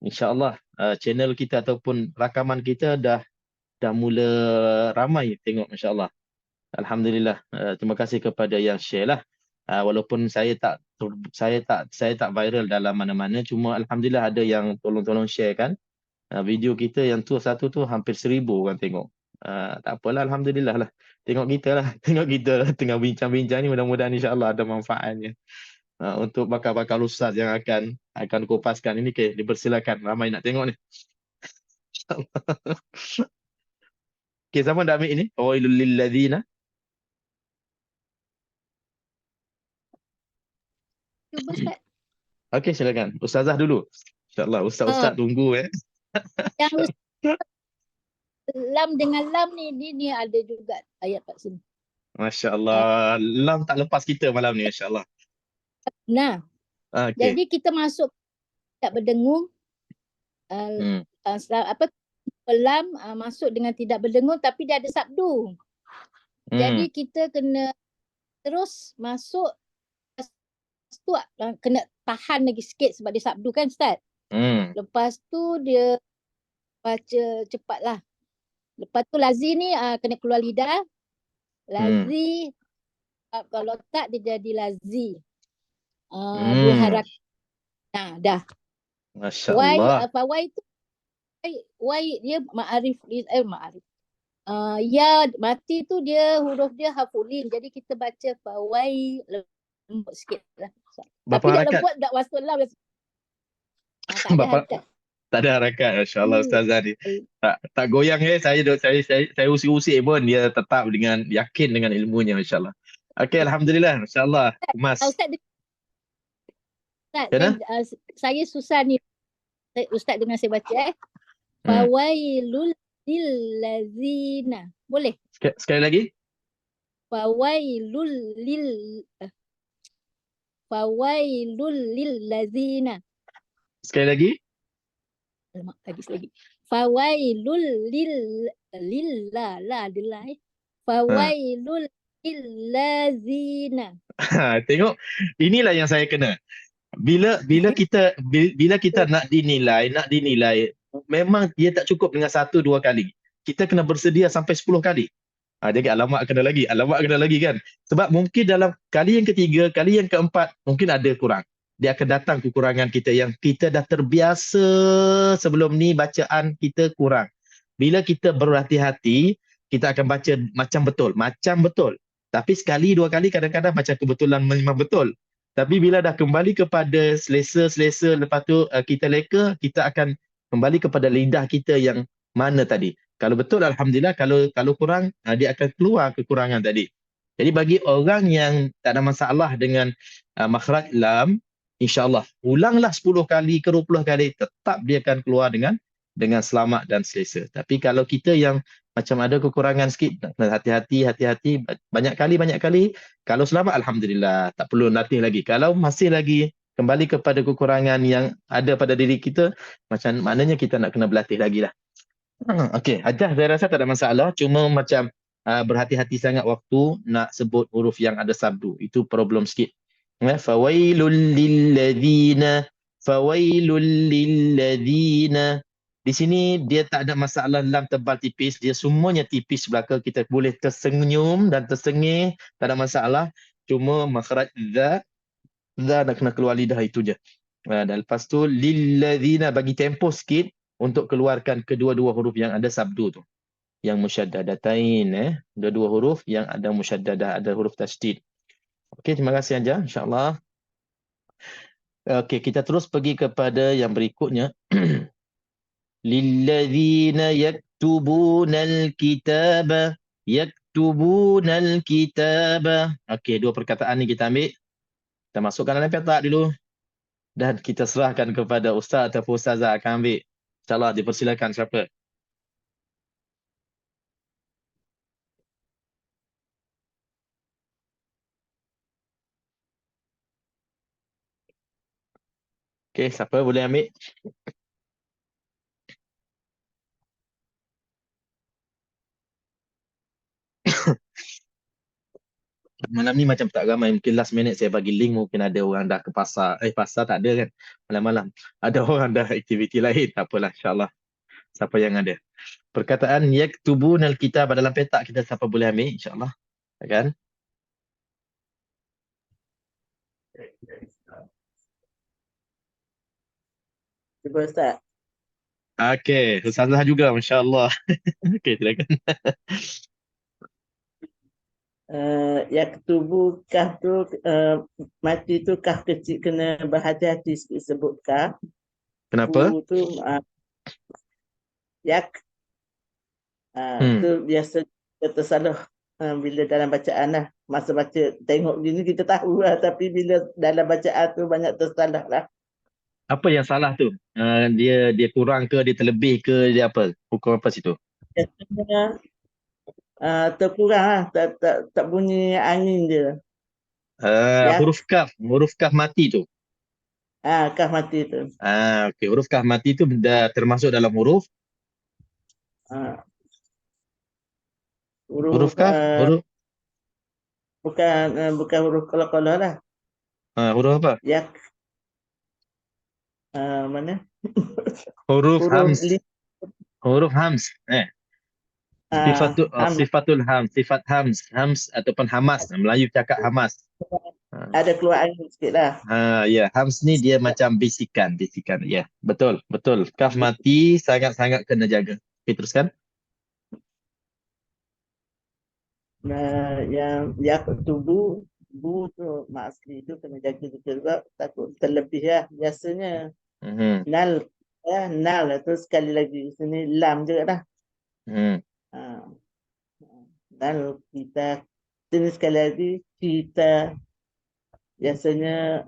InsyaAllah channel kita ataupun rakaman kita dah mula ramai tengok, insyaAllah. Alhamdulillah. Terima kasih kepada yang share lah. Walaupun saya tak viral dalam mana-mana, cuma alhamdulillah ada yang tolong-tolong share kan. Video kita yang satu tu hampir 1,000 orang tengok. Tak apalah, alhamdulillah lah. Tengok kita lah, tengok kita lah tengah bincang-bincang ni, mudah-mudahan insya-Allah ada manfaatnya. Untuk bakal-bakal ustaz yang akan kupaskan ini, dipersilakan, ramai nak tengok ni. Okey, siapa dah ambil ini? Fawailul lil ladzina. Cuba Ustaz. Okey, silakan. Ustazah dulu. InsyaAllah ustaz-ustaz tunggu Yang lam dengan lam ni ada juga ayat kat sini. Masya-Allah. Lam tak lepas kita malam ni, insya-Allah. Nah, Okey. jadi kita masuk tidak berdengung. Lam masuk dengan tidak berdengung tapi dia ada sabdu. Jadi kita kena terus masuk, tu kena tahan lagi sikit sebab dia sabdu kan Ustaz. Lepas tu dia baca cepatlah. Lepas tu lazi ni kena keluar lidah. Lazi kalau tak dia jadi lazi. Dua harakat. Nah, dah. Masya-Allah. Wai tu wai dia ma'arif ma'arif. Ya mati tu dia huruf dia hafulin. Jadi kita baca fawai lembut sikit lah. Berapa Tapi dia harakat? lembut tak masuk lam. Tak ada harakat. Tak ada harakat, masya-Allah ustazah ni. Tak goyang saya usik-usik pun dia tetap dengan yakin dengan ilmunya, masya-Allah. Okey, alhamdulillah, masya-Allah. Mas. Saya susah ni. Ustaz dengar saya baca Fawailul lillazina. Boleh? Sekali lagi. Fawailul lillazina. Sekali lagi. Alamak, lagi. Fawailul lillah. Fawailul lillazina. Tengok, inilah yang saya kena. Bila kita nak dinilai, memang dia tak cukup dengan 1-2 kali. Kita kena bersedia sampai 10 kali. Jadi alamak kena lagi kan. Sebab mungkin dalam kali yang ketiga, kali yang keempat, mungkin ada kurang. Dia akan datang kekurangan kita yang kita dah terbiasa sebelum ni bacaan kita kurang. Bila kita berhati-hati, kita akan baca macam betul. Tapi sekali, 2 kali kadang-kadang macam kebetulan memang betul. Tapi bila dah kembali kepada selesa, lepas tu kita leka, kita akan kembali kepada lidah kita yang mana tadi. Kalau betul, alhamdulillah. Kalau kurang, dia akan keluar kekurangan tadi. Jadi bagi orang yang tak ada masalah dengan makhraj lam, insya-Allah ulanglah 10 kali ke 20 kali, tetap dia akan keluar dengan selamat dan selesa. Tapi kalau kita yang macam ada kekurangan sikit, hati-hati, banyak kali. Kalau selamat, alhamdulillah, tak perlu latih lagi. Kalau masih lagi kembali kepada kekurangan yang ada pada diri kita, macam maknanya kita nak kena berlatih lagi lah. Okey, Hajah saya rasa tak ada masalah, cuma macam berhati-hati sangat waktu nak sebut huruf yang ada sabdu. Itu problem sikit. Fawailul lilladzina. Di sini dia tak ada masalah lam tebal tipis, dia semuanya tipis belaka, kita boleh tersenyum dan tersengih, tak ada masalah. Cuma makhraj za nak kena keluar lidah itu je. Dan lepas tu lilladzina, bagi tempoh sikit untuk keluarkan kedua-dua huruf yang ada sabdu tu. Yang musyaddadatain, dua-dua huruf yang ada musyaddadah, ada huruf tasydid. Okey, terima kasih Anja, insya-Allah. Okey, kita terus pergi kepada yang berikutnya. Lilladzina yaktubunal kitaba. Okey, dua perkataan ni kita ambil. Kita masukkan dalam petak dulu. Dan kita serahkan kepada ustaz atau ustazah akan ambil. InsyaAllah, dipersilakan siapa? Okey, siapa boleh ambil? Malam ni macam tak ramai. Mungkin last minute saya bagi link. Mungkin ada orang dah ke pasar. Pasar tak ada kan. Malam-malam. Ada orang dah aktiviti lain. Tak apalah, insyaAllah. Siapa yang ada. Perkataan yaktubunal kitab dalam petak kita siapa boleh ambil, insyaAllah. Kan? Cuba Ustaz. Okey. Ustazah juga, masya-Allah. Okey, silakan. Yaktubu kaf tu mati tu kaf kecil kena berhati-hati sebut kaf. Kenapa? Bu tu yak Hmm. tu biasa kita tersalah bila dalam bacaan lah. Masa baca tengok gini kita tahu lah, tapi bila dalam bacaan tu banyak tersalah lah. Apa yang salah tu? Dia kurang ke, dia terlebih ke, dia apa? Hukum apa situ? Biasanya terkurang lah, tak bunyi angin dia. Yak Huruf kaf mati tu. kaf mati tu. Okey, huruf kaf mati tu dah termasuk dalam huruf Huruf kaf, bukan huruf qalqalah lah. huruf apa? Yak mana? Huruf hams. li- Huruf hams. ham. Sifatul hams, sifat hams ataupun hamas. Melayu cakap hamas. Ada keluar angin sikit lah. Ya, hams ni dia macam bisikan. Ya, betul. Kaf mati sangat-sangat kena jaga. Okey, teruskan. Yang yaktubu bu tu mak asli tu kena jaga juga takut terlebih lah. Biasanya nal tu sekali lagi sini lam juga dah. Nal kita sini sekali lagi kita biasanya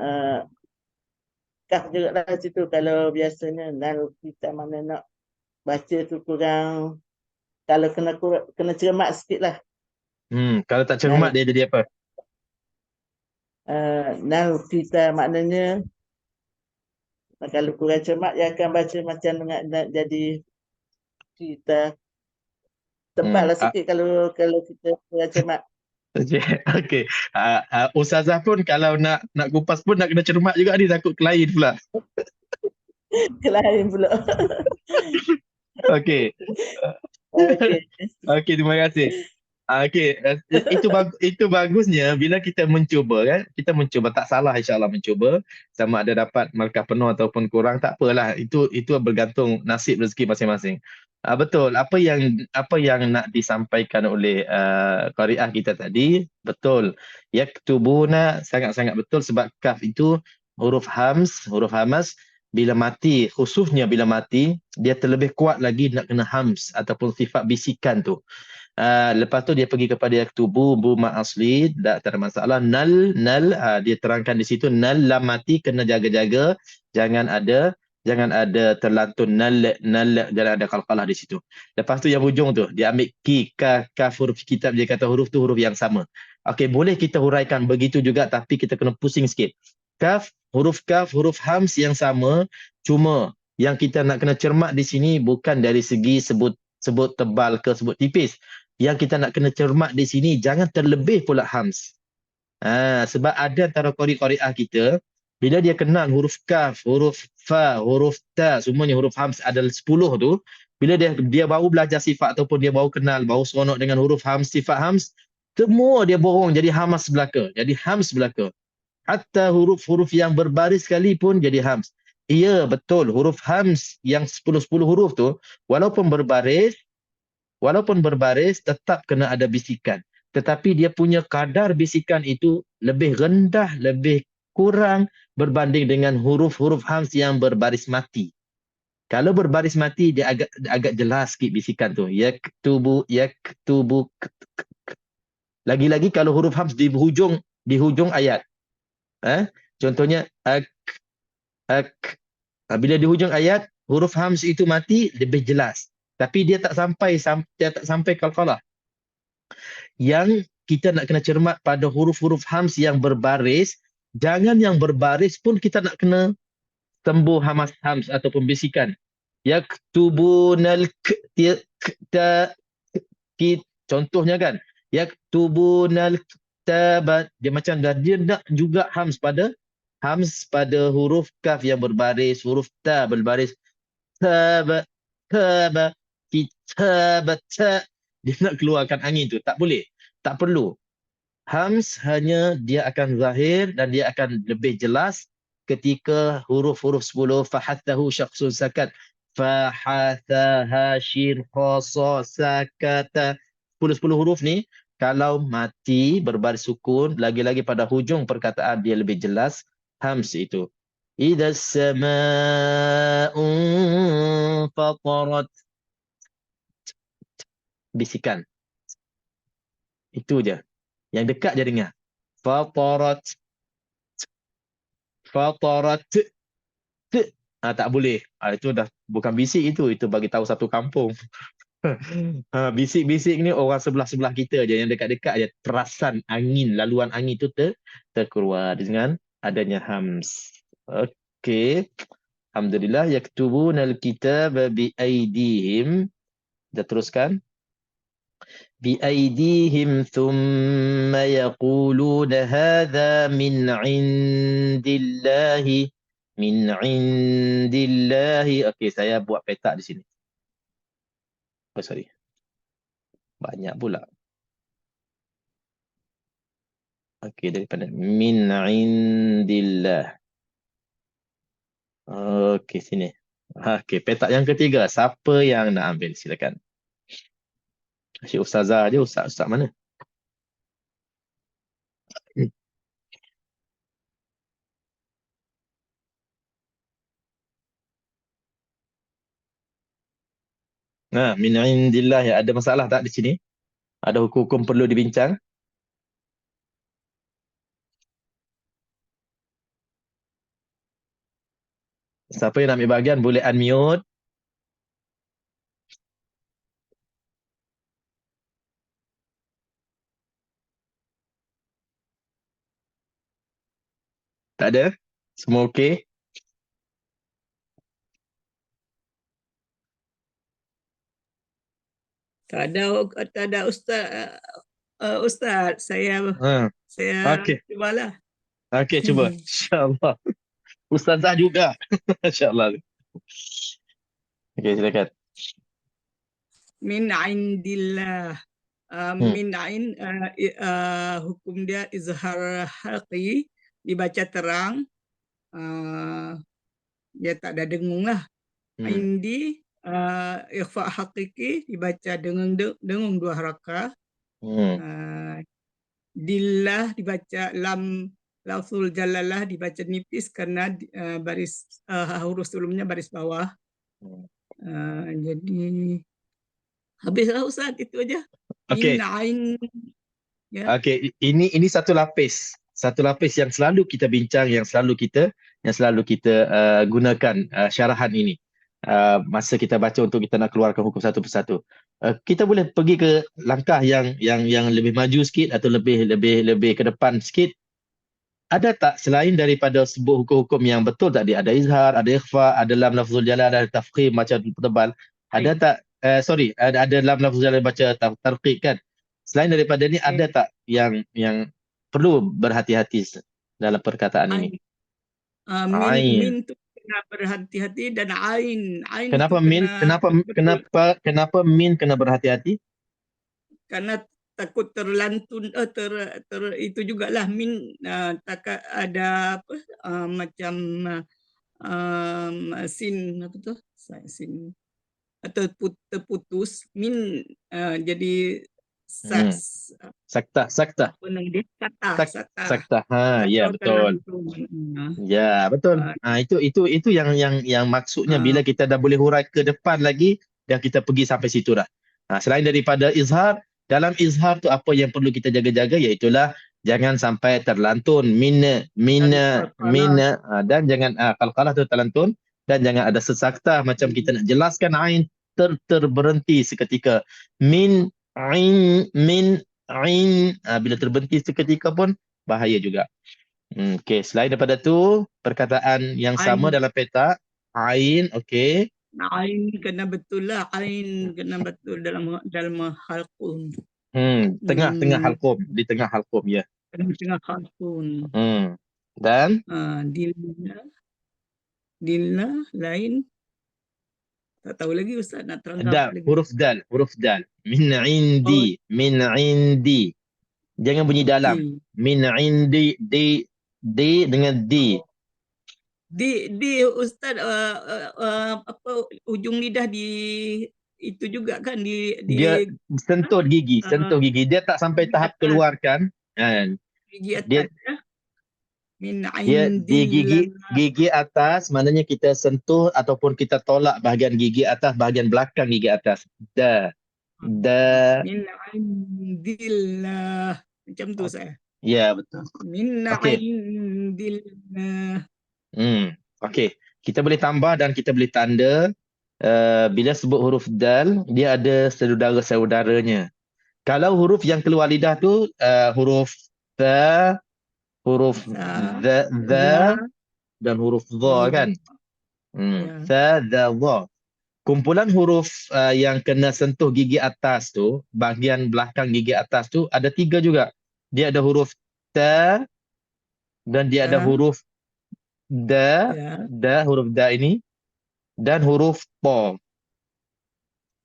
kaf juga lah situ. Kalau biasanya nal kita mana nak baca tu kurang, kalau kena cermat sikit lah. Kalau tak cermat dia jadi apa? Nal kita maknanya kalau kurang cermat dia akan baca macam nak jadi kita tebal lah sikit kalau kita kurang cermat. Okey. Ustazah pun kalau nak kupas pun nak kena cermat juga ni, takut klien pula. Kelain pula. Okey. Okey, terima kasih. Okey, itu bagusnya bila kita mencuba kan. Kita mencuba, tak salah insya-Allah mencuba. Sama ada dapat markah penuh ataupun kurang, tak apalah. Itu bergantung nasib rezeki masing-masing. Betul, apa yang nak disampaikan oleh qariah kita tadi, betul. Yaktubuna sangat-sangat betul sebab kaf itu huruf hamas bila mati, khususnya bila mati, dia terlebih kuat lagi nak kena hams ataupun sifat bisikan tu. Lepas tu dia pergi kepada yaktubu bu ma asli, tak ada masalah. Nal dia terangkan di situ nal lam mati kena jaga-jaga, jangan ada terlantun nal, jangan ada qalqalah di situ. Lepas tu yang hujung tu dia ambil kaf huruf kitab, dia kata huruf tu huruf yang sama. Okey, boleh kita huraikan begitu juga, tapi kita kena pusing sikit. Huruf hams yang sama, cuma yang kita nak kena cermat di sini bukan dari segi sebut tebal ke sebut tipis. Yang kita nak kena cermat di sini jangan terlebih pula hams. Sebab ada antara qari'ah kita bila dia kenal huruf kaf, huruf fa, huruf ta, semuanya huruf hams ada 10 tu, bila dia baru belajar sifat ataupun dia baru kenal, baru seronok dengan huruf hams, sifat hams, semua dia borong jadi hamas belaka, jadi hams belaka. Hatta huruf-huruf yang berbaris sekalipun jadi hams. Ya, betul. Huruf hams yang 10 huruf tu walaupun berbaris tetap kena ada bisikan. Tetapi dia punya kadar bisikan itu lebih rendah, lebih kurang berbanding dengan huruf-huruf hams yang berbaris mati. Kalau berbaris mati dia agak jelas sikit bisikan tu. Yaktubu. Lagi-lagi kalau huruf hams di hujung ayat. Contohnya ak. Bila di hujung ayat huruf hams itu mati lebih jelas. Tapi dia tak sampai qalqalah. Yang kita nak kena cermat pada huruf-huruf hams yang berbaris, jangan yang berbaris pun kita nak kena tembuh hams ataupun bisikan. Yaktubunal contohnya kan, yaktubunal taba. Dia macam dia nak juga hams pada huruf kaf yang berbaris, huruf ta berbaris. Taba, taba, kitabata. Dia nak keluarkan angin tu. Tak boleh. Tak perlu. Hams hanya dia akan zahir dan dia akan lebih jelas ketika huruf-huruf 10 fahathahu syakhsun sakat, fahathaha syirqasa sakata. 10 huruf ni kalau mati berbaris sukun, lagi-lagi pada hujung perkataan dia lebih jelas hams itu. Idza samaa'un fatarat. Bisikan. Itu je. Yang dekat je dengar. Fatarat. Fatarat. Tak boleh. Itu dah bukan bisik itu bagi tahu satu kampung. Bisik-bisik ni orang sebelah-sebelah kita je, yang dekat-dekat je. Perasan angin, laluan angin tu terkeluar dengan adanya hams. Okey. Alhamdulillah, yaktubuna al-kitaba bi-aidihim. Kita teruskan. بأيديهم ثم يقولون هذا من عند الله من عند الله. Okey, saya buat peta di sini. Sorry. Banyak pula. Okey, daripada min indillah. Okey, sini. Okey, peta yang ketiga. Siapa yang nak ambil? Silakan. Asyik ustazah aja, ustaz mana? Min indillah, ya. Ada masalah tak di sini? Ada hukum-hukum perlu dibincang? Siapa yang nak ambil bahagian boleh unmute. Tak ada? Semua okey? Tak ada Ustaz. Saya Okey. cubalah. Okey, cuba. InsyaAllah. Ustazah juga. InsyaAllah. Okey, silakan. Min indillah. Min ain hukum dia izhar haqi, dibaca terang. Dia tak ada dengung lah. Indi ikhfa hakiki dibaca dengung 2 harakah. Dillah dibaca lam lafzul jalalah dibaca nipis karena baris huruf sebelumnya baris bawah. Jadi habislah Ustaz, itu aja. Okey. Ya. Okey, ini satu lapis. Satu lapis yang selalu kita bincang, yang selalu kita gunakan syarahan ini. Masa kita baca untuk kita nak keluarkan hukum satu persatu. Kita boleh pergi ke langkah yang lebih maju sikit atau lebih ke depan sikit. Ada tak selain daripada sebut hukum-hukum yang betul tadi, ada izhar, ada ikhfa, ada lam lafzul jalal, ada tafkhim macam tebal. Ada tak ada lam lafzul jalal baca tarqiq kan? Selain daripada ni ada tak yang perlu berhati-hati dalam perkataan ini? Min tu kena berhati-hati dan ain. Kenapa min? Kenapa min kena berhati-hati? Karena takut terlantun itu jugalah min takut ada apa macam sin apa tu? Sin atau terputus min jadi sakta. Apa nama dia? Sakta. Ya betul. Ya betul. Itu yang maksudnya bila kita dah boleh hurai ke depan lagi dan kita pergi sampai situ dah. Selain daripada izhar, dalam izhar tu apa yang perlu kita jaga-jaga, iaitulah jangan sampai terlantun mina dan jangan qalqalah tu terlantun, dan jangan ada sesakta macam kita nak jelaskan ain terberhenti seketika. Min ain bila terberhenti seketika pun bahaya juga. Okey, selain daripada tu perkataan yang sama dalam peta ain. Okey, ain kena betul lah, ain kena betul dalam halqun. Tengah-tengah Hmm, halqum, di tengah halqum ya. tengah-tengah kalkun. Dan Dilna, dilna lain. Tak tahu lagi Ustaz nak terangkan apa lagi. huruf dal. Min Oh, indi. Jangan bunyi dalam. di. Min indi, di dengan di. Di Ustaz apa ujung lidah di itu juga kan Dia sentuh gigi, uh, Dia tak sampai gigi tahap atas, keluarkan. gigi Dia atas ya. Min di indillah. gigi atas, maknanya kita sentuh ataupun kita tolak bahagian gigi atas, bahagian belakang gigi atas. Da. Min indillah. Macam tu saya. Ya, betul. Min Okey. indillah. Okey. Kita boleh tambah dan kita boleh tanda. Bila sebut huruf dal, dia ada saudara-saudaranya. Kalau huruf yang keluar lidah tu huruf ta, huruf Za, za dan huruf dha kan. Ya. Sa, dha, dha. Kumpulan huruf yang kena sentuh gigi atas tu, bahagian belakang gigi atas tu ada 3 juga. Dia ada huruf ta dan dia ada Ta. huruf da, Ya. huruf da ini dan huruf po.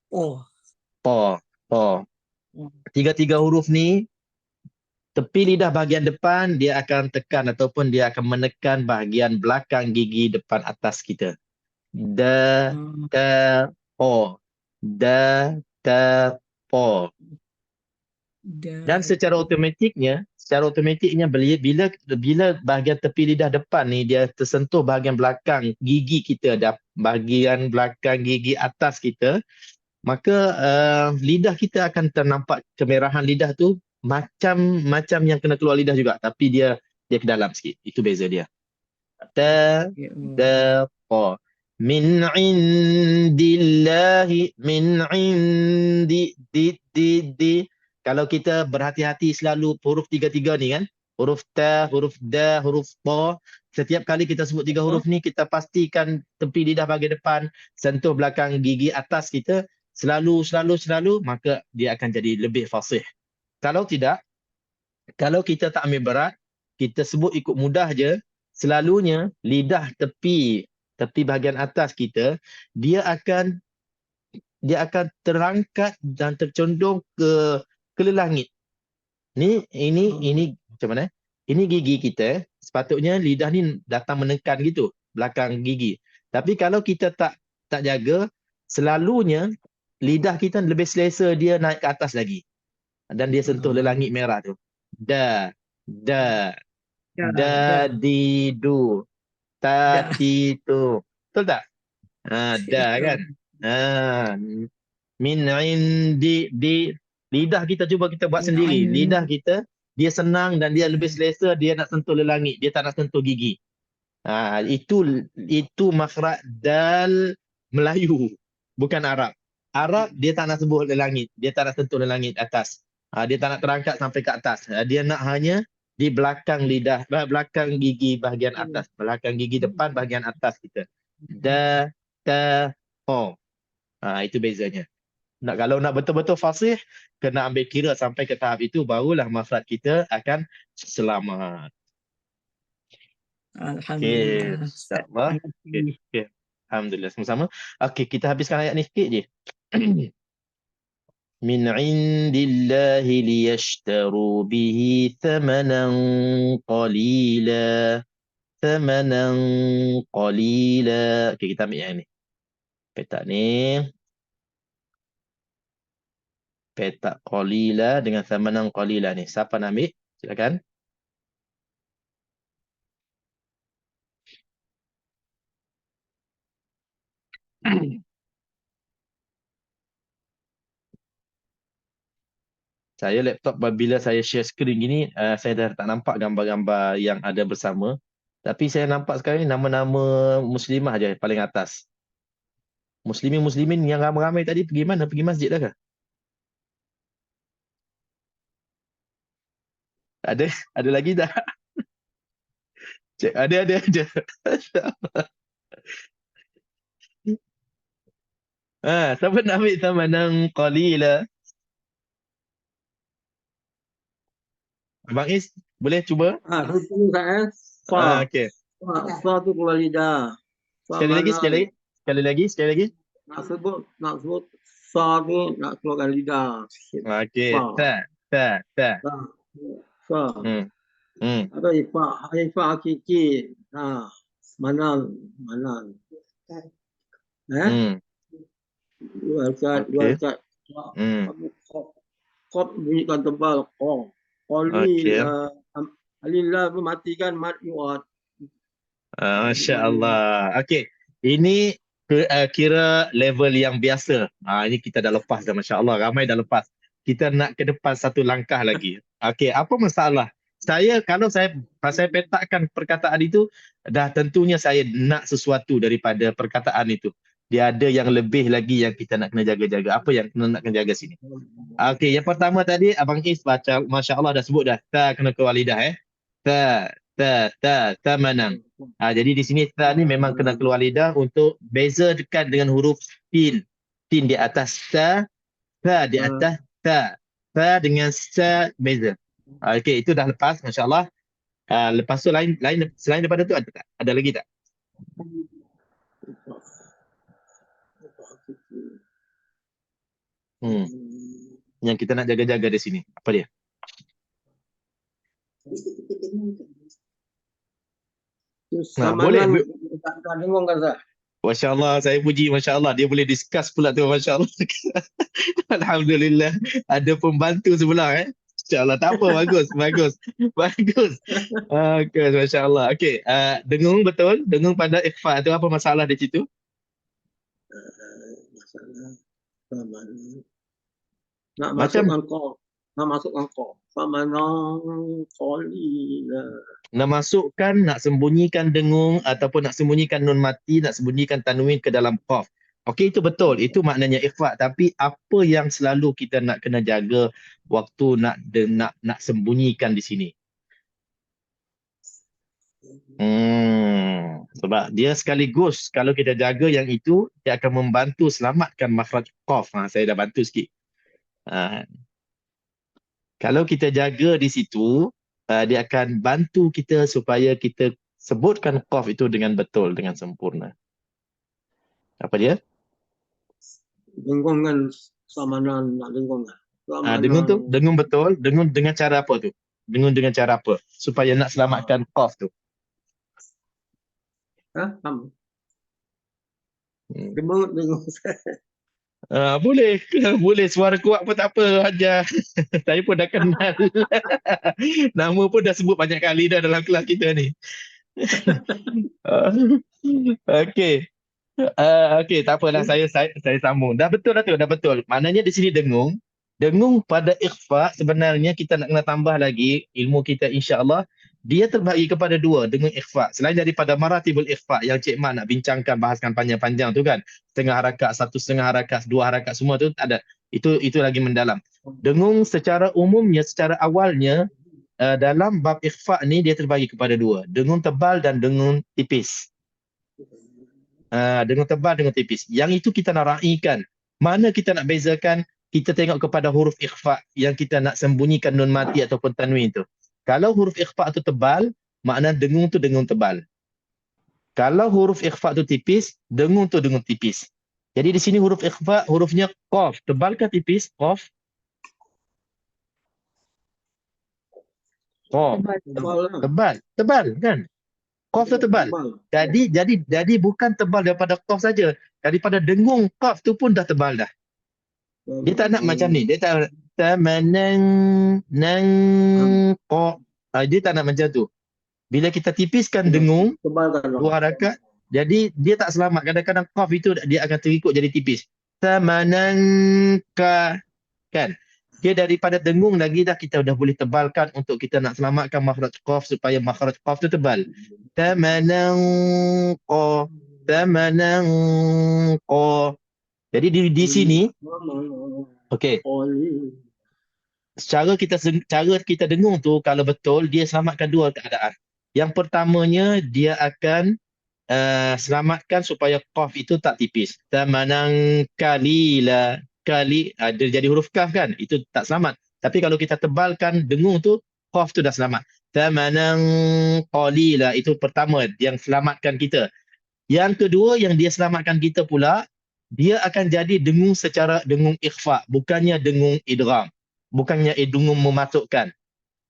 Oh. Po. Tiga-tiga huruf ni tepi lidah bahagian depan dia akan tekan ataupun dia akan menekan bahagian belakang gigi depan atas kita. Da, ta, po. Da, ta, po. Dan secara otomatiknya bila bahagian tepi lidah depan ni dia tersentuh bahagian belakang gigi kita, bahagian belakang gigi atas kita, maka lidah kita akan ternampak kemerahan lidah tu macam yang kena keluar lidah juga, tapi dia ke dalam sikit. Itu beza dia. Ta, da, po. Min indillahi, min indi, di. Kalau kita berhati-hati selalu huruf tiga-tiga ni kan, huruf ta, huruf da, huruf po, setiap kali kita sebut 3 huruf ni, kita pastikan tepi lidah bahagian depan sentuh belakang gigi atas kita, selalu, maka dia akan jadi lebih fasih. Kalau tidak, kalau kita tak ambil berat, kita sebut ikut mudah je, selalunya lidah tepi bahagian atas kita, dia akan terangkat dan tercondong ke langit. Ini macam mana? Ini gigi kita, sepatutnya lidah ni datang menekan gitu belakang gigi. Tapi kalau kita tak jaga, selalunya lidah kita lebih selesa dia naik ke atas lagi. Dan dia sentuh langit merah tu. Da, di, du, ta, ti, tu. Betul tak? Da kan? Min indi, di. Lidah kita cuba kita buat sendiri. Lidah kita, dia senang dan dia lebih selesa, dia nak sentuh langit, dia tak nak sentuh gigi. Itu makhraj dal Melayu, bukan Arab. Arab dia tak nak sebut langit, dia tak nak sentuh langit atas. Dia tak nak terangkat sampai ke atas. Dia nak hanya di belakang lidah, belakang gigi bahagian atas, belakang gigi depan bahagian atas kita. Da, ta, ho. Itu bezanya. Kalau nak betul-betul fasih, kena ambil kira sampai ke tahap itu, barulah makhraj kita akan selamat. Alhamdulillah. InsyaAllah. Okay. Alhamdulillah, sama-sama. Okey, kita habiskan ayat ni sikit je. Min indillahi liyashtaru bihi thamanan qalila. Okey, kita ambil yang ni. Petak ni. Petak qalila dengan thamanan qalila ni. Siapa nak ambil? Silakan. Saya laptop bila saya share screen gini, saya dah tak nampak gambar-gambar yang ada bersama. Tapi saya nampak sekarang ni nama-nama muslimah je paling atas. Muslimin yang ramai-ramai tadi pergi mana? Pergi masjid dah ke? Ada lagi tak? Cik, ada. Siapa nak ambil thamanan qalila? Abang Is, boleh cuba? Itu kan fa. Okey. Fa tu keluar lidah. Fa Sekali lagi, sekali mana lagi. Sekali lagi, sekali lagi. nak sebut fa tu nak keluarkan lidah. Okey. Fa. Ta. Fa. Fa. Hmm. Hmm. Ada ifa hakiki. Manan. Hmm. Dua Okey. kat. Hmm. Kop bunyikan tebal. Okey. Alillah mematikan mat yuat. Masya-Allah. Okey. Ini kira level yang biasa. Ini kita dah lepas dah, masya-Allah. Ramai dah lepas. Kita nak ke depan satu langkah lagi. Okey, apa masalah? Kalau saya petakkan perkataan itu, dah tentunya saya nak sesuatu daripada perkataan itu. Dia ada yang lebih lagi yang kita nak kena jaga-jaga. Apa yang nak kena jaga sini? Okey, yang pertama tadi Abang Is baca, masya-Allah dah sebut dah. Ta kena ke walidah Ta manang. Jadi di sini ta ni memang kena keluar lidah untuk beza dekat dengan huruf tin. Tin di atas ta di atas ta. Ta dengan sa beza. Okey, itu dah lepas, masya-Allah. Lepas tu lain selain daripada tu ada tak? Ada lagi tak? Yang kita nak jaga-jaga di sini. Apa dia? Boleh. Tak dengung kan Zah? Masya Allah, saya puji, Masya Allah. Dia boleh discuss pula tu, Masya Allah. Alhamdulillah. Ada pembantu sebelah. Masya Allah, tak apa, bagus. Bagus, Masya Allah. Okey, dengung betul. Dengung pada ikhfa tu, apa masalah di situ? Masalah nak masukkan kau. Famanang qalila. Nak masukkan, nak sembunyikan dengung ataupun nak sembunyikan nun mati, nak sembunyikan tanwin ke dalam qaf. Okey, itu betul. Itu maknanya ikhfa. Tapi apa yang selalu kita nak kena jaga waktu nak sembunyikan di sini? Sebab dia sekaligus kalau kita jaga yang itu, dia akan membantu selamatkan makhraj qaf. Saya dah bantu sikit. Kalau kita jaga di situ, dia akan bantu kita supaya kita sebutkan qaf itu dengan betul, dengan sempurna. Apa dia? Dengung kan samanan nak dengung kan. Dengung tu, dengung betul. Dengung dengan cara apa tu? Dengung dengan cara apa? Supaya nak selamatkan qaf tu. Sama. Dengung. Boleh suara kuat pun tak apa, Hajar. Saya pun dah kenal. Nama pun dah sebut banyak kali dah dalam kelas kita ni. Okey. Okey, tak apalah, saya sambung. Dah betul dah tu, dah betul. Maknanya di sini dengung. Dengung pada ikhfa sebenarnya kita nak kena tambah lagi ilmu kita, insya-Allah. Dia terbagi kepada dua dengan ikhfa. Selain daripada maratibul ikhfa yang Cik Mat nak bincangkan, bahaskan panjang-panjang tu kan. Setengah harakat, 1/2 harakat, 2 harakat, semua tu ada. Itu lagi mendalam. Dengung secara umumnya, secara awalnya dalam bab ikhfa ni dia terbagi kepada dua. Dengung tebal dan dengung tipis. Dengung tebal, dengung tipis. Yang itu kita nak raikan. Mana kita nak bezakan? Kita tengok kepada huruf ikhfa yang kita nak sembunyikan nun mati ataupun tanwin tu. Kalau huruf ikhfa tu tebal, makna dengung tu dengung tebal. Kalau huruf ikhfa tu tipis, dengung tu dengung tipis. Jadi di sini huruf ikhfa, hurufnya qaf. Tebal ke tipis? Qaf. Qaf. Tebal kan? Qaf tu tebal. Jadi bukan tebal daripada qaf saja. Daripada dengung qaf tu pun dah tebal dah. Dia tak nak macam ni. Dia tak tamanang qa. Dia tak nak macam tu. Bila kita tipiskan dengung 2 harakat, jadi dia tak selamat. Kadang-kadang qaf itu dia akan terikut jadi tipis. Tamanang ka, kan? Dia daripada dengung lagi dah kita dah boleh tebalkan untuk kita nak selamatkan makhraj qaf supaya makhraj qaf tu tebal. Tamanang qa. Jadi di sini, okey. Cara kita dengung tu kalau betul, dia selamatkan dua keadaan. Yang pertamanya dia akan selamatkan supaya qaf itu tak tipis. Tamanang kalila, dia jadi huruf kaf kan? Itu tak selamat. Tapi kalau kita tebalkan dengung tu, Qaf tu dah selamat. Thamanan qalila, itu pertama yang selamatkan kita. Yang kedua yang dia selamatkan kita pula, dia akan jadi dengung secara dengung ikhfa, bukannya dengung idgham. Bukannya dengung memasukkan.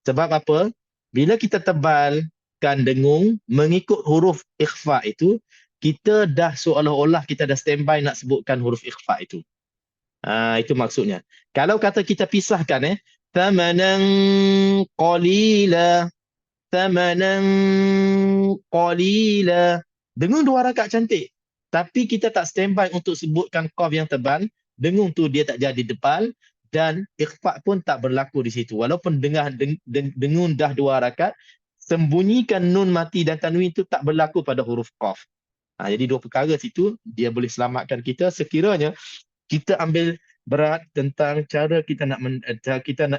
Sebab apa? Bila kita tebalkan dengung mengikut huruf ikhfa itu, kita dah seolah-olah kita dah standby nak sebutkan huruf ikhfa itu. Itu maksudnya. Kalau kata kita pisahkan, thamanan qalila, thamanan qalila, dengung 2 rakaat cantik. Tapi kita tak standby untuk sebutkan qaf yang tebal, dengung tu dia tak jadi tebal dan ikhfa pun tak berlaku di situ. Walaupun dengung dah 2 rakaat, sembunyikan nun mati dan tanwin itu tak berlaku pada huruf qaf. Jadi 2 perkara situ dia boleh selamatkan kita sekiranya kita ambil berat tentang cara kita nak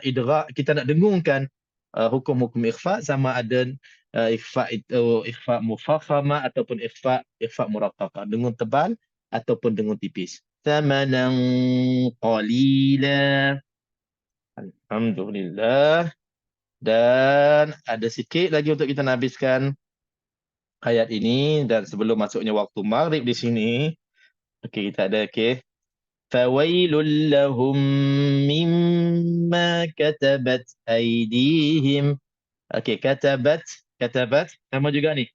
idrak, kita nak dengungkan hukum-hukum ikhfa, sama ada ikhfa itu ikhfa mufakhama ataupun ikhfa muraqqaqah, dengung tebal ataupun dengung tipis. Thamanan qalila. Alhamdulillah. Dan ada sikit lagi untuk kita nak habiskan ayat ini, dan sebelum masuknya waktu maghrib di sini. Okey, kita ada فَوَيْلٌ لَهُمْ مِمَّا كَتَبَتْ أَيْدِيهِمْ. Okey, katabat sama juga ni.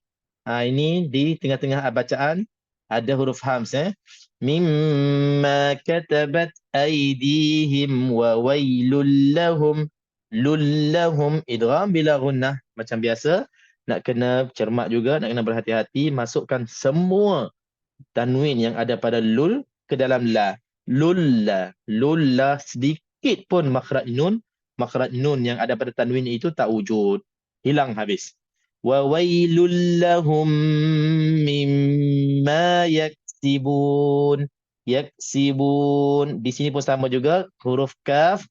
Ini di tengah-tengah bacaan ada huruf hams. Mimma katabat aydihim wa wailul lahum. Lullahum idgham bila gunnah macam biasa. Nak kena cermat juga, nak kena berhati-hati masukkan semua tanwin yang ada pada lul ke dalam la. Lulla, sedikit pun makhraj nun yang ada pada tanwin itu tak wujud, hilang habis. Wa wailul lahum mimma yaksibun. Di sini pun sama juga, huruf kaf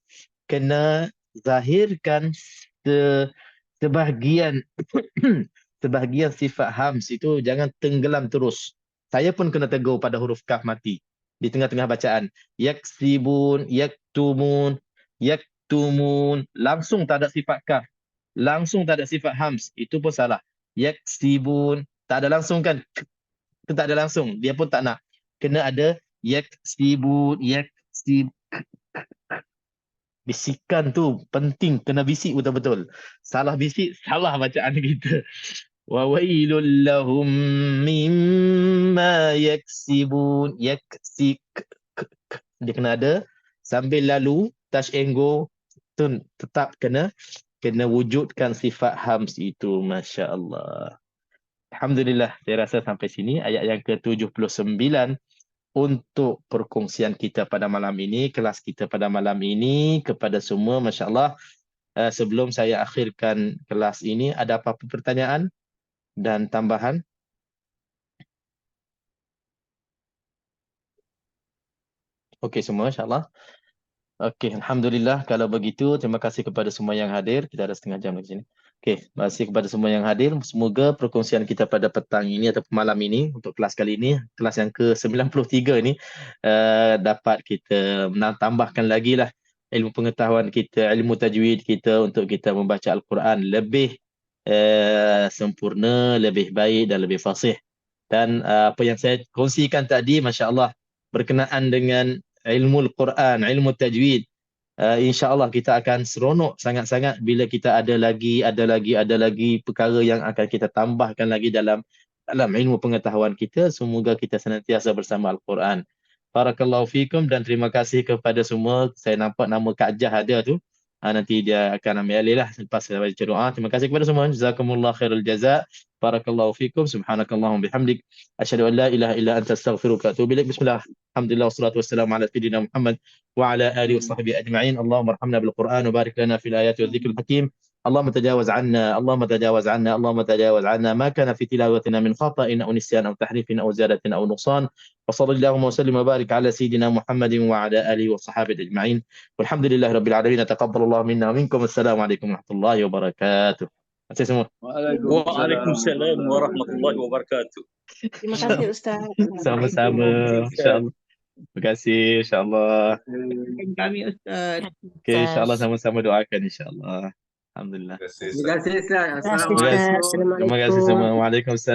kena zahirkan sebahagian sebahagian sifat hams itu, jangan tenggelam terus. Saya pun kena tegur pada huruf kaf mati di tengah-tengah bacaan. Yaksibun, yaktumun, langsung tak ada sifat kaf, langsung tak ada sifat hams, itu pun salah. Yaksibun, tak ada langsung kan? Itu tak ada langsung, dia pun tak nak. Kena ada yaksibun, bisikan tu penting, kena bisik betul-betul. Salah bisik, salah bacaan kita. Wa wailul lahum mimma yaksibun. Dia kena ada sambil lalu touch and go tu, tetap kena wujudkan sifat hams itu. Masya Allah. Alhamdulillah, saya rasa sampai sini ayat yang ke-79 untuk perkongsian kita pada malam ini, kelas kita pada malam ini kepada semua. Masya Allah. Sebelum saya akhirkan kelas ini, ada apa-apa pertanyaan dan tambahan? Okey semua, insyaAllah. Okey, Alhamdulillah. Kalau begitu, terima kasih kepada semua yang hadir. Kita ada setengah jam di sini. Okey, terima kasih kepada semua yang hadir. Semoga perkongsian kita pada petang ini atau malam ini, untuk kelas kali ini, kelas yang ke-93 ini, dapat kita tambahkan lagi lah ilmu pengetahuan kita, ilmu tajwid kita untuk kita membaca Al-Quran lebih sempurna, lebih baik dan lebih fasih. Dan apa yang saya kongsikan tadi, Masya Allah, berkenaan dengan ilmu Al-Quran, ilmu tajwid, insya-Allah kita akan seronok sangat-sangat bila kita ada lagi perkara yang akan kita tambahkan lagi dalam ilmu pengetahuan kita. Semoga kita senantiasa bersama Al-Quran. Barakallahu fikum, dan terima kasih kepada semua. Saya nampak nama Kak Jah ada tu. Nanti dia akan ambil alih lah selepas saya baca doa. Terima kasih kepada semua. Jazakumullah khairul jaza. Barakallahu fikum. Subhanakallahumma bihamdik. Asyhadu an la ilaha illa anta astaghfiruka wa atubu ilaik. Bismillah. Alhamdulillah wassalatu wassalamu ala sayyidina Muhammad wa ala alihi wa sahbihi ajma'in. Allahumma arhamna bil Qur'an wa barik lana fil ayati wa dhikril hakim. اللهم تجاوز عنا اللهم تجاوز عنا ما كان في تلاوتنا من خطأ أو نسيان أو تحريف أو زيادة أو نقصان. وصلى اللهم وسلم وبارك على سيدنا محمد وعلى آله وصحابه أجمعين والحمد لله رب العالمين. تقبل الله منا ومنكم. السلام عليكم ورحمة الله وبركاته. Terima kasih semua. Waalaikumsalam warahmatullahi wabarakatuh. Terima kasih Ustaz. Sama-sama. InsyaAllah. Terima kasih. InsyaAllah. Kami Ustaz. Okay, InsyaAllah sama-sama doakan. InsyaAllah. Alhamdulillah. Terima kasih Ustaz. Terima kasih, Ustaz. Assalamualaikum. Terima kasih semua. Waalaikumsalam.